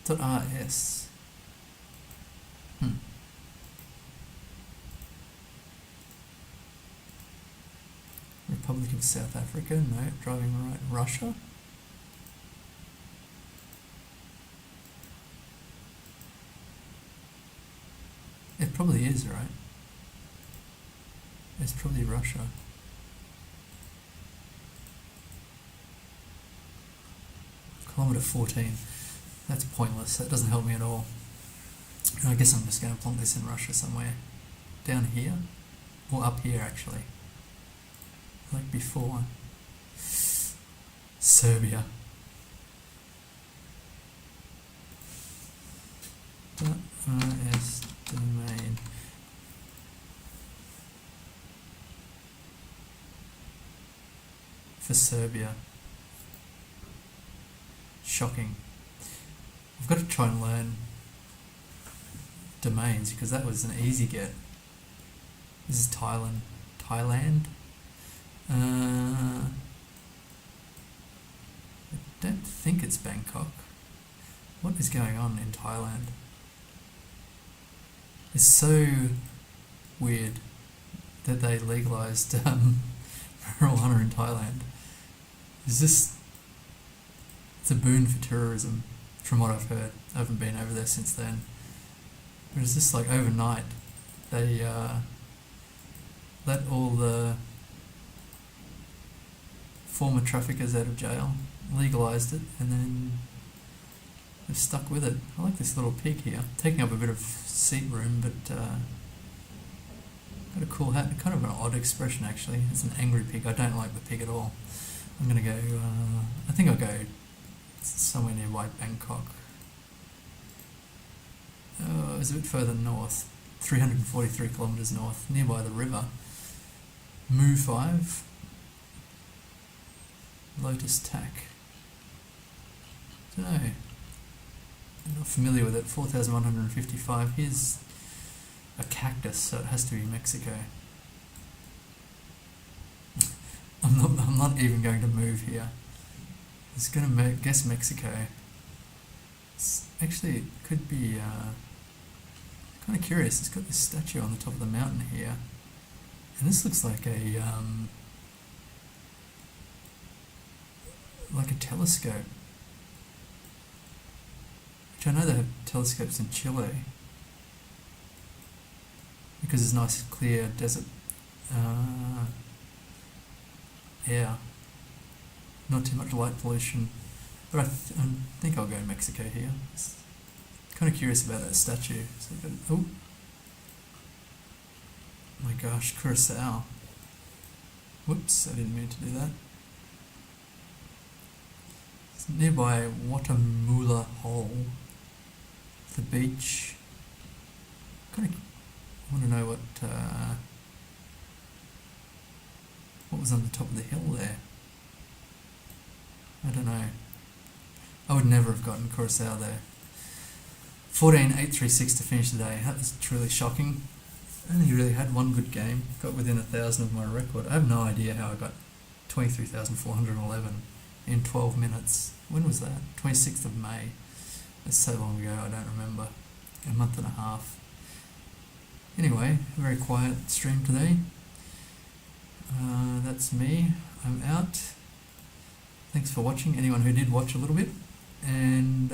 .rs. Republic of South Africa. No. Driving right. Russia. It probably is, right? It's probably Russia. Kilometre 14. That's pointless. That doesn't help me at all. I guess I'm just going to plonk this in Russia somewhere. Down here? Or up here, actually. Like before. Serbia. .rs domain. For Serbia. Shocking. I've got to try and learn domains because that was an easy get. This is Thailand. I don't think it's Bangkok. What is going on in Thailand? It's so weird that they legalized marijuana in Thailand. It's a boon for tourism, from what I've heard. I haven't been over there since then. But it's just like overnight, they let all the former traffickers out of jail, legalized it, and then I've stuck with it. I like this little pig here, taking up a bit of seat room, but got a cool hat. Kind of an odd expression actually. It's an angry pig. I don't like the pig at all. I'm gonna go. I think I'll go somewhere near White Bangkok. Oh, it's a bit further north. 343 kilometres north, nearby the river. Mu 5. Lotus Tack. Don't know. I'm not familiar with it. 4,155. Here's a cactus, so it has to be Mexico. I'm not even going to move here. I was going to guess Mexico. Actually, it could be kind of curious. It's got this statue on the top of the mountain here, and this looks like a telescope. Which I know they have telescopes in Chile because it's nice clear desert air, not too much light pollution. But I think I'll go Mexico here. It's kind of curious about that statue. So oh my gosh, Curacao. Whoops, I didn't mean to do that. It's nearby Watamula Hole. The beach. Kind of want to know what was on the top of the hill there. I don't know. I would never have gotten Curacao there. 14,836 to finish the day. That was truly shocking. I only really had one good game. Got within 1,000 of my record. I have no idea how I got 23,411 in 12 minutes. When was that? 26th of May. That's so long ago, I don't remember. A month and a half. Anyway, a very quiet stream today. That's me. I'm out. Thanks for watching, anyone who did watch a little bit. And